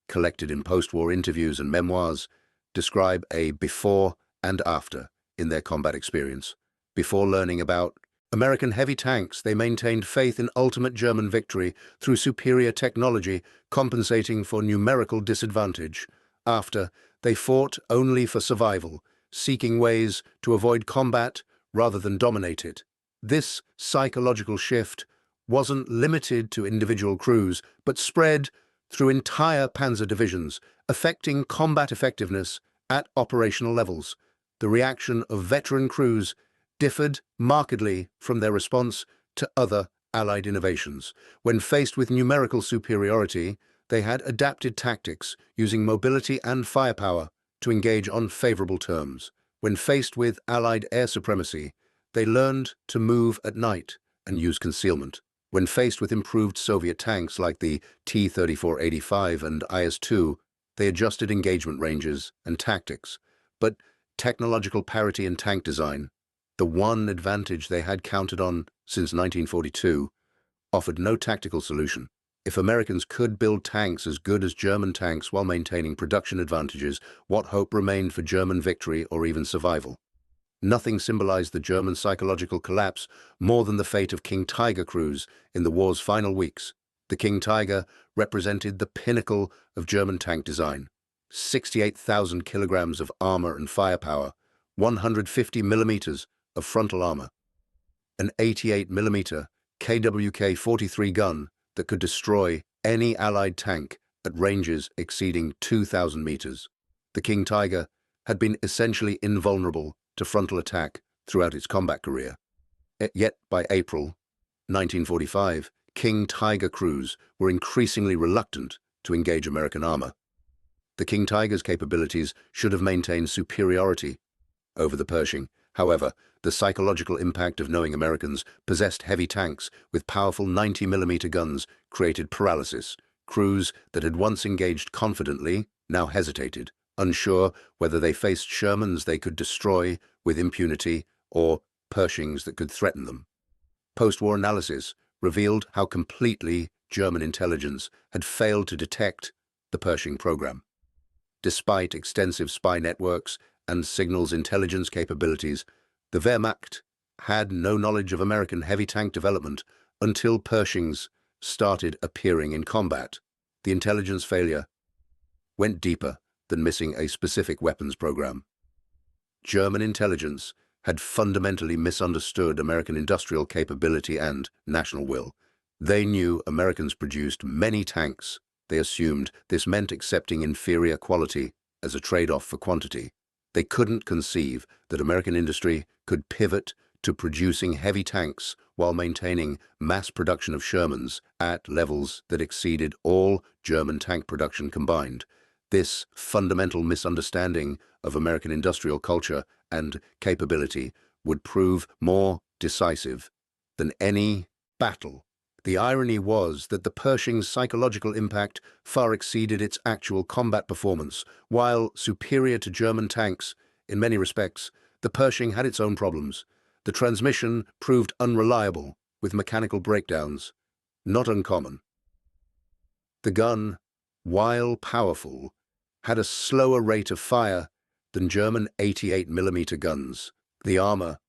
collected in post-war interviews and memoirs, describe a before and after in their combat experience. Before learning about American heavy tanks, they maintained faith in ultimate German victory through superior technology, compensating for numerical disadvantage. After, they fought only for survival, seeking ways to avoid combat rather than dominate it. This psychological shift wasn't limited to individual crews, but spread through entire panzer divisions, affecting combat effectiveness at operational levels. The reaction of veteran crews differed markedly from their response to other Allied innovations. When faced with numerical superiority, they had adapted tactics, using mobility and firepower to engage on favorable terms. When faced with Allied air supremacy, they learned to move at night and use concealment. When faced with improved Soviet tanks like the T-34-85 and IS-2, they adjusted engagement ranges and tactics. But technological parity in tank design, the one advantage they had counted on since 1942, offered no tactical solution. If Americans could build tanks as good as German tanks while maintaining production advantages, what hope remained for German victory or even survival? Nothing symbolized the German psychological collapse more than the fate of King Tiger crews in the war's final weeks. The King Tiger represented the pinnacle of German tank design. 68,000 kilograms of armor and firepower, 150 millimeters of frontal armor, an 88 millimeter KWK-43 gun that could destroy any Allied tank at ranges exceeding 2,000 meters. The King Tiger had been essentially invulnerable to frontal attack throughout its combat career. Yet by April 1945, King Tiger crews were increasingly reluctant to engage American armor. The King Tiger's capabilities should have maintained superiority over the Pershing. However, the psychological impact of knowing Americans possessed heavy tanks with powerful 90 millimeter guns created paralysis. Crews that had once engaged confidently now hesitated, unsure whether they faced Shermans they could destroy with impunity or Pershings that could threaten them. Post-war analysis revealed how completely German intelligence had failed to detect the Pershing program. Despite extensive spy networks and signals intelligence capabilities, the Wehrmacht had no knowledge of American heavy tank development until Pershings started appearing in combat. The intelligence failure went deeper than missing a specific weapons program. German intelligence had fundamentally misunderstood American industrial capability and national will. They knew Americans produced many tanks. They assumed this meant accepting inferior quality as a trade-off for quantity. They couldn't conceive that American industry could pivot to producing heavy tanks while maintaining mass production of Shermans at levels that exceeded all German tank production combined. This fundamental misunderstanding of American industrial culture and capability would prove more decisive than any battle. The irony was that the Pershing's psychological impact far exceeded its actual combat performance. While superior to German tanks, in many respects, the Pershing had its own problems. The transmission proved unreliable, with mechanical breakdowns not uncommon. The gun, while powerful, had a slower rate of fire than German 88mm guns. The armor,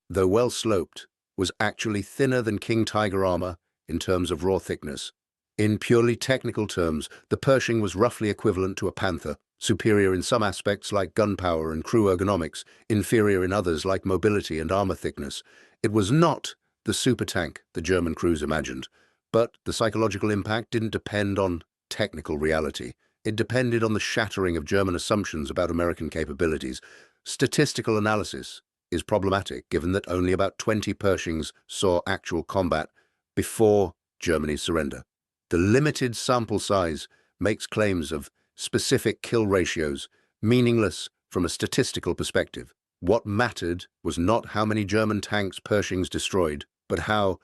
though well sloped, was actually thinner than King Tiger armor in terms of raw thickness. In purely technical terms, the Pershing was roughly equivalent to a Panther, superior in some aspects like gunpowder and crew ergonomics, inferior in others like mobility and armor thickness. It was not the supertank the German crews imagined, but the psychological impact didn't depend on technical reality. It depended on the shattering of German assumptions about American capabilities. Statistical analysis is problematic given that only about 20 Pershings saw actual combat before Germany's surrender. The limited sample size makes claims of specific kill ratios meaningless from a statistical perspective. What mattered was not how many German tanks Pershings destroyed, but how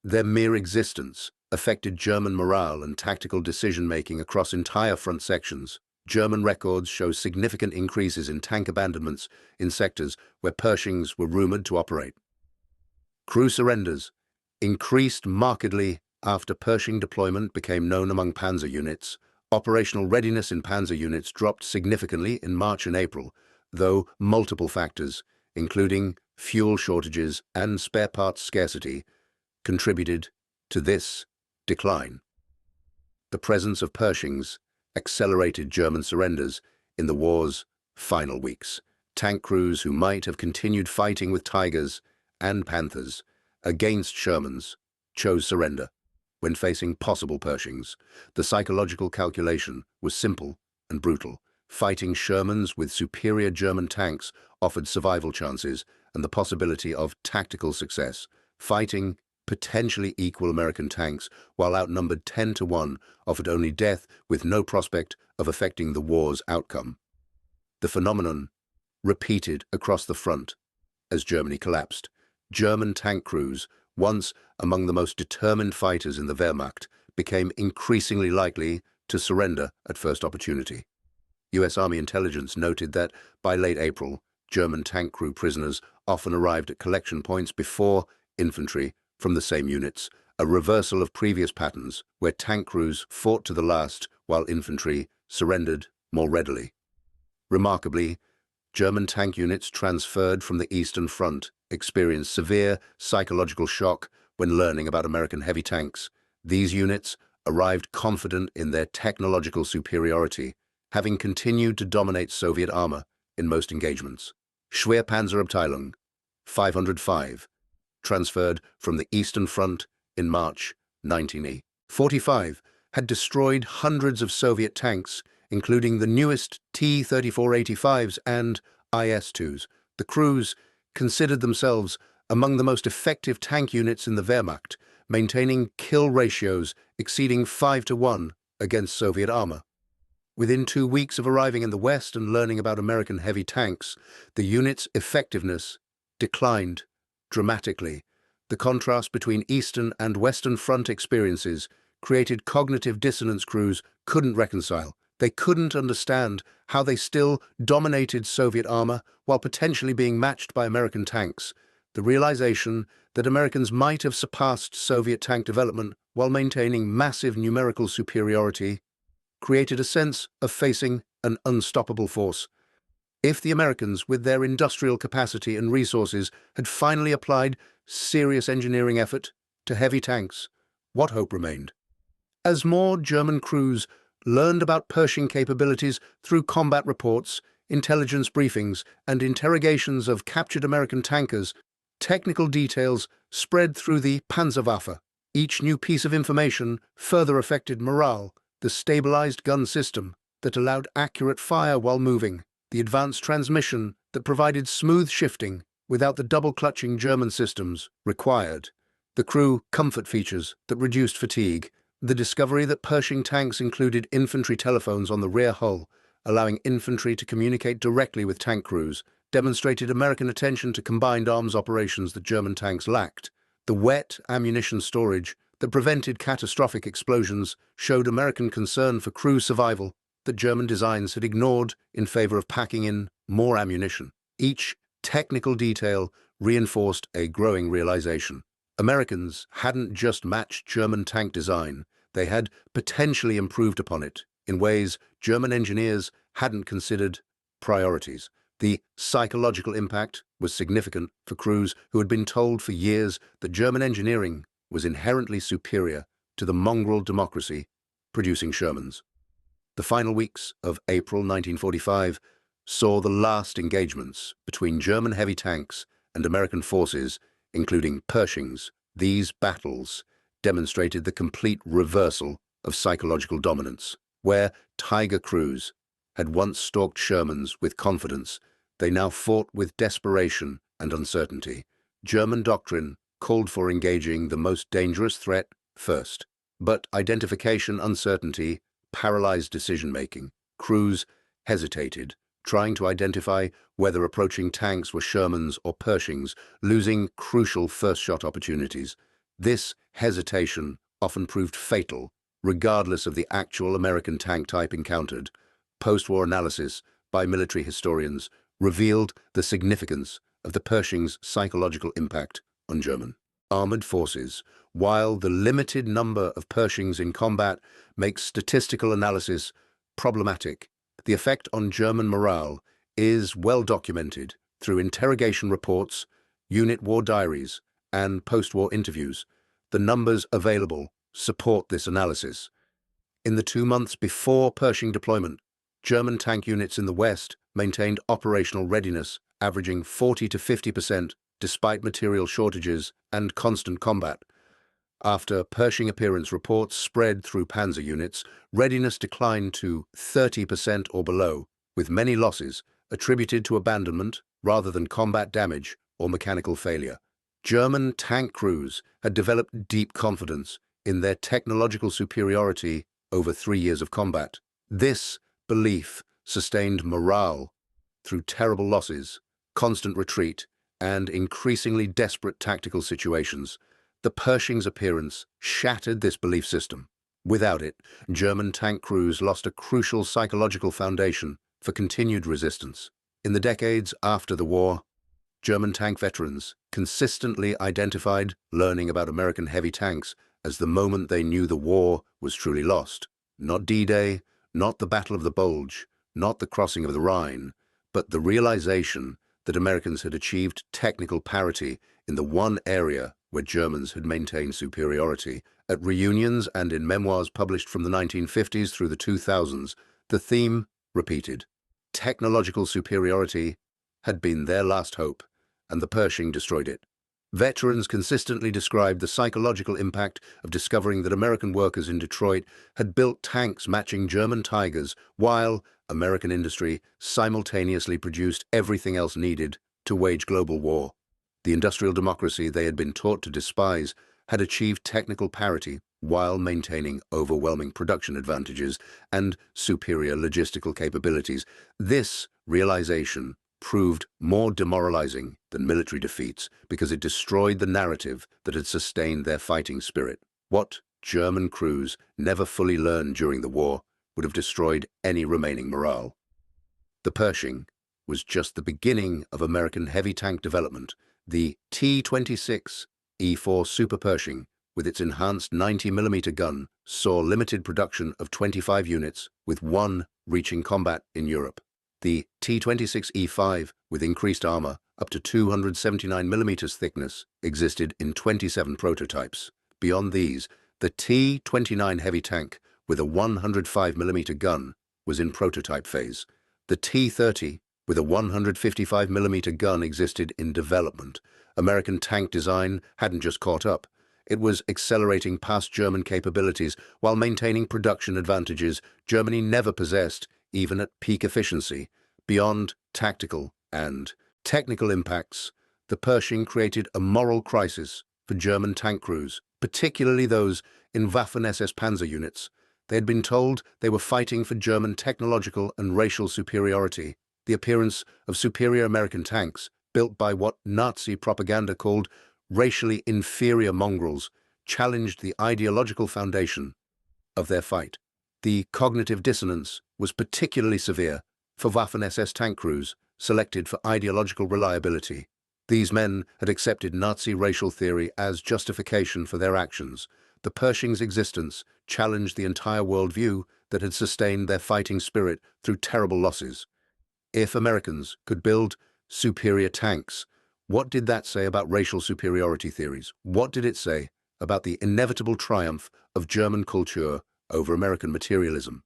their mere existence affected German morale and tactical decision-making across entire front sections. German records show significant increases in tank abandonments in sectors where Pershings were rumored to operate. Crew surrenders increased markedly after Pershing deployment became known among panzer units. Operational readiness in panzer units dropped significantly in March and April, though multiple factors, including fuel shortages and spare parts scarcity, contributed to this decline. The presence of Pershings accelerated German surrenders in the war's final weeks. Tank crews who might have continued fighting with Tigers and Panthers against Shermans chose surrender. When facing possible Pershings, the psychological calculation was simple and brutal. Fighting Shermans with superior German tanks offered survival chances and the possibility of tactical success. Fighting potentially equal American tanks, while outnumbered 10-1, offered only death with no prospect of affecting the war's outcome. The phenomenon repeated across the front as Germany collapsed. German tank crews, once among the most determined fighters in the Wehrmacht, became increasingly likely to surrender at first opportunity. U.S. Army intelligence noted that by late April, German tank crew prisoners often arrived at collection points before infantry from the same units, a reversal of previous patterns where tank crews fought to the last while infantry surrendered more readily. Remarkably, German tank units transferred from the Eastern Front experienced severe psychological shock when learning about American heavy tanks. These units arrived confident in their technological superiority, having continued to dominate Soviet armor in most engagements. Schwerpanzerabteilung 505 transferred from the Eastern Front in March 1945, had destroyed hundreds of Soviet tanks, including the newest T-3485s and IS-2s. The crews considered themselves among the most effective tank units in the Wehrmacht, maintaining kill ratios exceeding 5-1 against Soviet armor. Within 2 weeks of arriving in the West and learning about American heavy tanks, the unit's effectiveness declined dramatically. The contrast between Eastern and Western Front experiences created cognitive dissonance crews couldn't reconcile. They couldn't understand how they still dominated Soviet armor while potentially being matched by American tanks. The realization that Americans might have surpassed Soviet tank development while maintaining massive numerical superiority created a sense of facing an unstoppable force. If the Americans, with their industrial capacity and resources, had finally applied serious engineering effort to heavy tanks, what hope remained? As more German crews learned about Pershing capabilities through combat reports, intelligence briefings, and interrogations of captured American tankers, technical details spread through the Panzerwaffe. Each new piece of information further affected morale, the stabilized gun system that allowed accurate fire while moving, the advanced transmission that provided smooth shifting without the double-clutching German systems required, the crew comfort features that reduced fatigue, the discovery that Pershing tanks included infantry telephones on the rear hull, allowing infantry to communicate directly with tank crews, demonstrated American attention to combined arms operations that German tanks lacked. The wet ammunition storage that prevented catastrophic explosions showed American concern for crew survival that German designs had ignored in favor of packing in more ammunition. Each technical detail reinforced a growing realization. Americans hadn't just matched German tank design, they had potentially improved upon it in ways German engineers hadn't considered priorities. The psychological impact was significant for crews who had been told for years that German engineering was inherently superior to the mongrel democracy producing Shermans. The final weeks of April 1945 saw the last engagements between German heavy tanks and American forces, including Pershings. These battles demonstrated the complete reversal of psychological dominance. Where Tiger crews had once stalked Shermans with confidence, they now fought with desperation and uncertainty. German doctrine called for engaging the most dangerous threat first, but identification uncertainty paralyzed decision-making. Crews hesitated, trying to identify whether approaching tanks were Shermans or Pershings, losing crucial first-shot opportunities. This hesitation often proved fatal, regardless of the actual American tank type encountered. Post-war analysis by military historians revealed the significance of the Pershing's psychological impact on German armored forces. While the limited number of Pershings in combat makes statistical analysis problematic, the effect on German morale is well documented through interrogation reports, unit war diaries, and post-war interviews. The numbers available support this analysis. In the 2 months before Pershing deployment, German tank units in the West maintained operational readiness, averaging 40 to 50% despite material shortages and constant combat. After Pershing appearance reports spread through panzer units, readiness declined to 30% or below, with many losses attributed to abandonment rather than combat damage or mechanical failure. German tank crews had developed deep confidence in their technological superiority over 3 years of combat. This belief sustained morale through terrible losses, constant retreat, and increasingly desperate tactical situations. The Pershing's appearance shattered this belief system. Without it, German tank crews lost a crucial psychological foundation for continued resistance. In the decades after the war, German tank veterans consistently identified learning about American heavy tanks as the moment they knew the war was truly lost. Not D-Day, not the Battle of the Bulge, not the crossing of the Rhine, but the realization that Americans had achieved technical parity in the one area where Germans had maintained superiority. At reunions and in memoirs published from the 1950s through the 2000s, the theme repeated. Technological superiority had been their last hope, and the Pershing destroyed it. Veterans consistently described the psychological impact of discovering that American workers in Detroit had built tanks matching German Tigers, while American industry simultaneously produced everything else needed to wage global war. The industrial democracy they had been taught to despise had achieved technical parity while maintaining overwhelming production advantages and superior logistical capabilities. This realization proved more demoralizing than military defeats because it destroyed the narrative that had sustained their fighting spirit. What German crews never fully learned during the war would have destroyed any remaining morale. The Pershing was just the beginning of American heavy tank development. The T-26 E-4 Super Pershing, with its enhanced 90mm gun, saw limited production of 25 units, with one reaching combat in Europe. The T-26 E-5, with increased armor up to 279mm thickness, existed in 27 prototypes. Beyond these, the T-29 heavy tank, with a 105mm gun, was in prototype phase. The T-30, with a 155mm gun, existed in development. American tank design hadn't just caught up. It was accelerating past German capabilities while maintaining production advantages Germany never possessed, even at peak efficiency. Beyond tactical and technical impacts, The Pershing created a moral crisis for German tank crews, particularly those in Waffen-SS panzer units. They had been told they were fighting for German technological and racial superiority. The appearance of superior American tanks, built by what Nazi propaganda called racially inferior mongrels, challenged the ideological foundation of their fight. The cognitive dissonance was particularly severe for Waffen-SS tank crews selected for ideological reliability. These men had accepted Nazi racial theory as justification for their actions. The Pershing's existence challenged the entire worldview that had sustained their fighting spirit through terrible losses. If Americans could build superior tanks, what did that say about racial superiority theories? What did it say about the inevitable triumph of German culture over American materialism?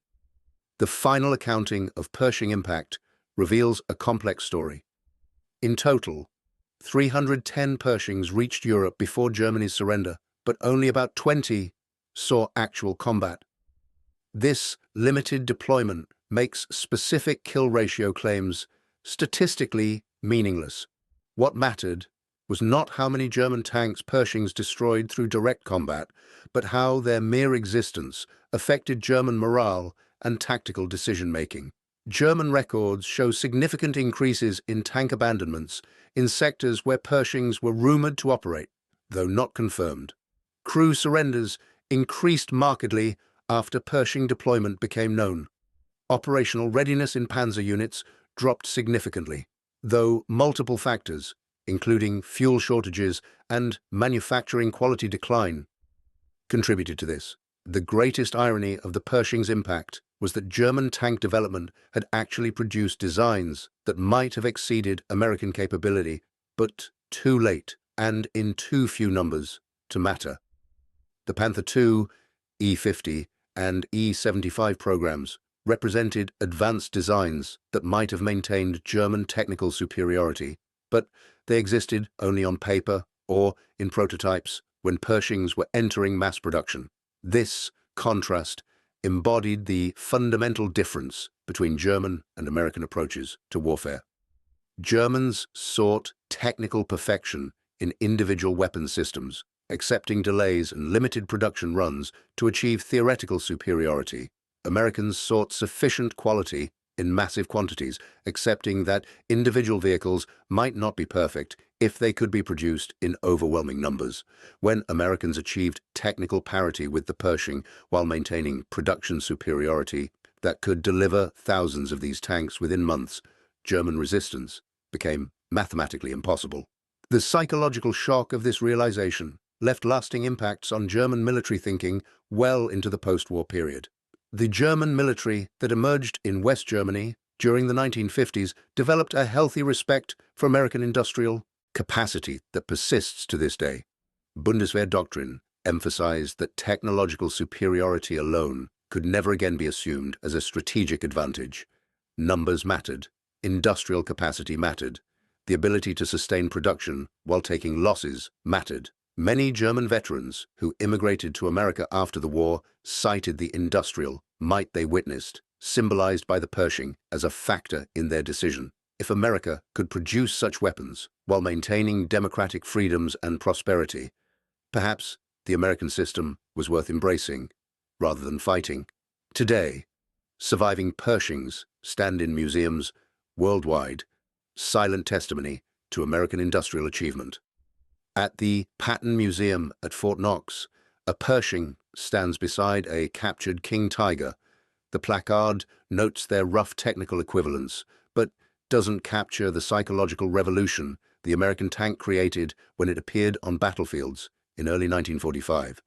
The final accounting of Pershing impact reveals a complex story. In total, 310 Pershings reached Europe before Germany's surrender, but only about 20 saw actual combat. This limited deployment makes specific kill ratio claims statistically meaningless. What mattered was not how many German tanks Pershings destroyed through direct combat, but how their mere existence affected German morale and tactical decision-making. German records show significant increases in tank abandonments in sectors where Pershings were rumored to operate, though not confirmed. Crew surrenders increased markedly after Pershing deployment became known. Operational readiness in panzer units dropped significantly, though multiple factors, including fuel shortages and manufacturing quality decline, contributed to this. The greatest irony of the Pershing's impact was that German tank development had actually produced designs that might have exceeded American capability, but too late and in too few numbers to matter. The Panther II, E-50, and E-75 programs represented advanced designs that might have maintained German technical superiority, but they existed only on paper or in prototypes when Pershings were entering mass production. This contrast embodied the fundamental difference between German and American approaches to warfare. Germans sought technical perfection in individual weapon systems, accepting delays and limited production runs to achieve theoretical superiority. Americans sought sufficient quality in massive quantities, accepting that individual vehicles might not be perfect if they could be produced in overwhelming numbers. When Americans achieved technical parity with the Pershing while maintaining production superiority that could deliver thousands of these tanks within months, German resistance became mathematically impossible. The psychological shock of this realization left lasting impacts on German military thinking well into the post-war period. The German military that emerged in West Germany during the 1950s developed a healthy respect for American industrial capacity that persists to this day. Bundeswehr doctrine emphasized that technological superiority alone could never again be assumed as a strategic advantage. Numbers mattered, industrial capacity mattered, the ability to sustain production while taking losses mattered. Many German veterans who immigrated to America after the war cited the industrial might they witnessed, symbolized by the Pershing, as a factor in their decision. If America could produce such weapons while maintaining democratic freedoms and prosperity, perhaps the American system was worth embracing rather than fighting. Today, surviving Pershings stand in museums worldwide, silent testimony to American industrial achievement. At the Patton Museum at Fort Knox, a Pershing stands beside a captured King Tiger. The placard notes their rough technical equivalence, but doesn't capture the psychological revolution the American tank created when it appeared on battlefields in early 1945.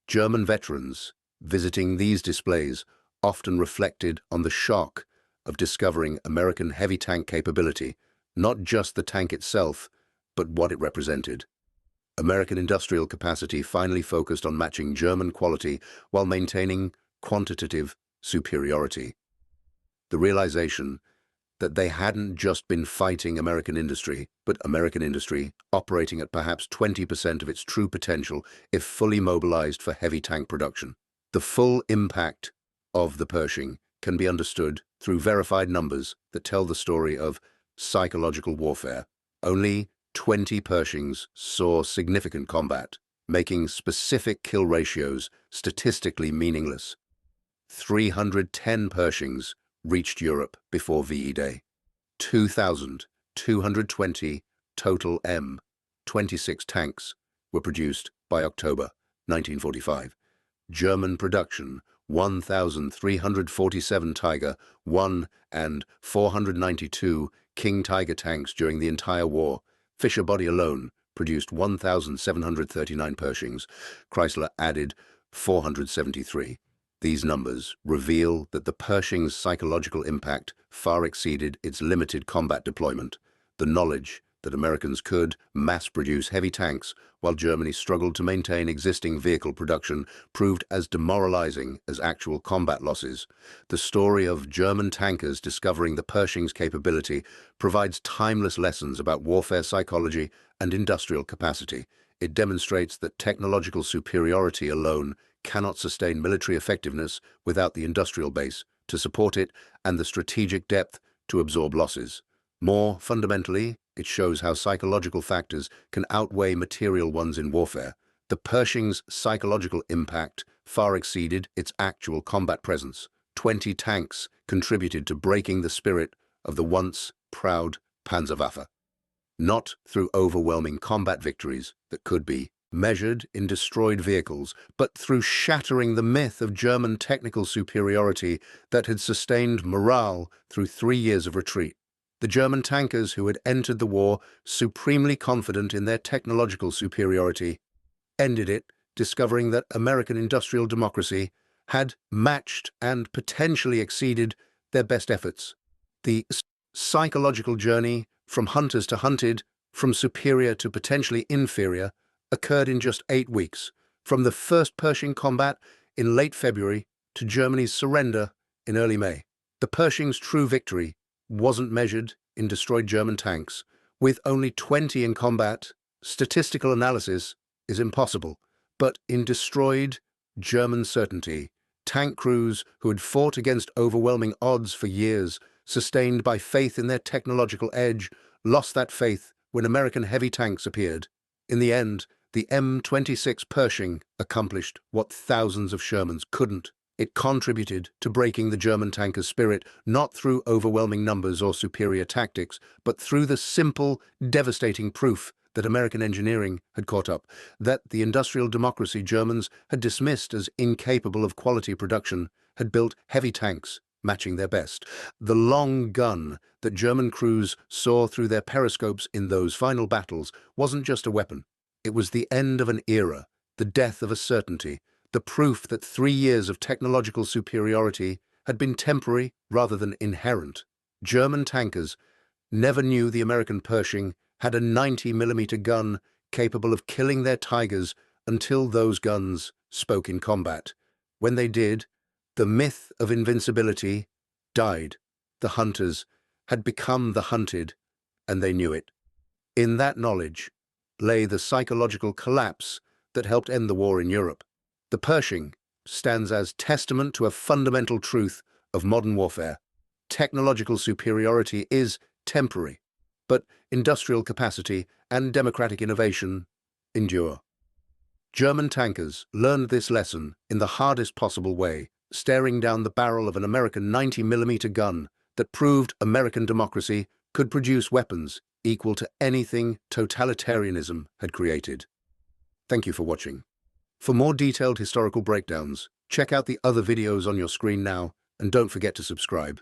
German veterans visiting these displays often reflected on the shock of discovering American heavy tank capability, not just the tank itself, but what it represented. American industrial capacity finally focused on matching German quality while maintaining quantitative superiority. The realization that they hadn't just been fighting American industry, but American industry operating at perhaps 20% of its true potential if fully mobilized for heavy tank production. The full impact of the Pershing can be understood through verified numbers that tell the story of psychological warfare. Only 20 Pershings saw significant combat, making specific kill ratios statistically meaningless. 310 Pershings reached Europe before VE Day. 2,220 total M26 tanks were produced by October 1945. German production 1,347 Tiger I and 492 King Tiger tanks during the entire war. Fisher Body alone produced 1,739 Pershings. Chrysler added 473. These numbers reveal that the Pershing's psychological impact far exceeded its limited combat deployment. The knowledge that Americans could mass-produce heavy tanks while Germany struggled to maintain existing vehicle production proved as demoralizing as actual combat losses. The story of German tankers discovering the Pershing's capability provides timeless lessons about warfare psychology and industrial capacity. It demonstrates that technological superiority alone cannot sustain military effectiveness without the industrial base to support it and the strategic depth to absorb losses. More fundamentally, it shows how psychological factors can outweigh material ones in warfare. The Pershing's psychological impact far exceeded its actual combat presence. 20 tanks contributed to breaking the spirit of the once proud Panzerwaffe. Not through overwhelming combat victories that could be measured in destroyed vehicles, but through shattering the myth of German technical superiority that had sustained morale through 3 years of retreat. The German tankers who had entered the war supremely confident in their technological superiority ended it discovering that American industrial democracy had matched and potentially exceeded their best efforts. The psychological journey from hunters to hunted, from superior to potentially inferior, occurred in just 8 weeks, from the first Pershing combat in late February to Germany's surrender in early May. The Pershing's true victory wasn't measured in destroyed German tanks. With only 20 in combat, statistical analysis is impossible. But in destroyed German certainty, tank crews who had fought against overwhelming odds for years, sustained by faith in their technological edge, lost that faith when American heavy tanks appeared. In the end, the M26 Pershing accomplished what thousands of Shermans couldn't. It contributed to breaking the German tanker's spirit, not through overwhelming numbers or superior tactics, but through the simple, devastating proof that American engineering had caught up, that the industrial democracy Germans had dismissed as incapable of quality production had built heavy tanks matching their best. The long gun that German crews saw through their periscopes in those final battles wasn't just a weapon. It was the end of an era, the death of a certainty, the proof that 3 years of technological superiority had been temporary rather than inherent. German tankers never knew the American Pershing had a 90mm gun capable of killing their Tigers until those guns spoke in combat. When they did, the myth of invincibility died. The hunters had become the hunted, and they knew it. In that knowledge lay the psychological collapse that helped end the war in Europe. The Pershing stands as testament to a fundamental truth of modern warfare. Technological superiority is temporary, but industrial capacity and democratic innovation endure. German tankers learned this lesson in the hardest possible way, staring down the barrel of an American 90mm gun that proved American democracy could produce weapons equal to anything totalitarianism had created. Thank you for watching. For more detailed historical breakdowns, check out the other videos on your screen now, and don't forget to subscribe.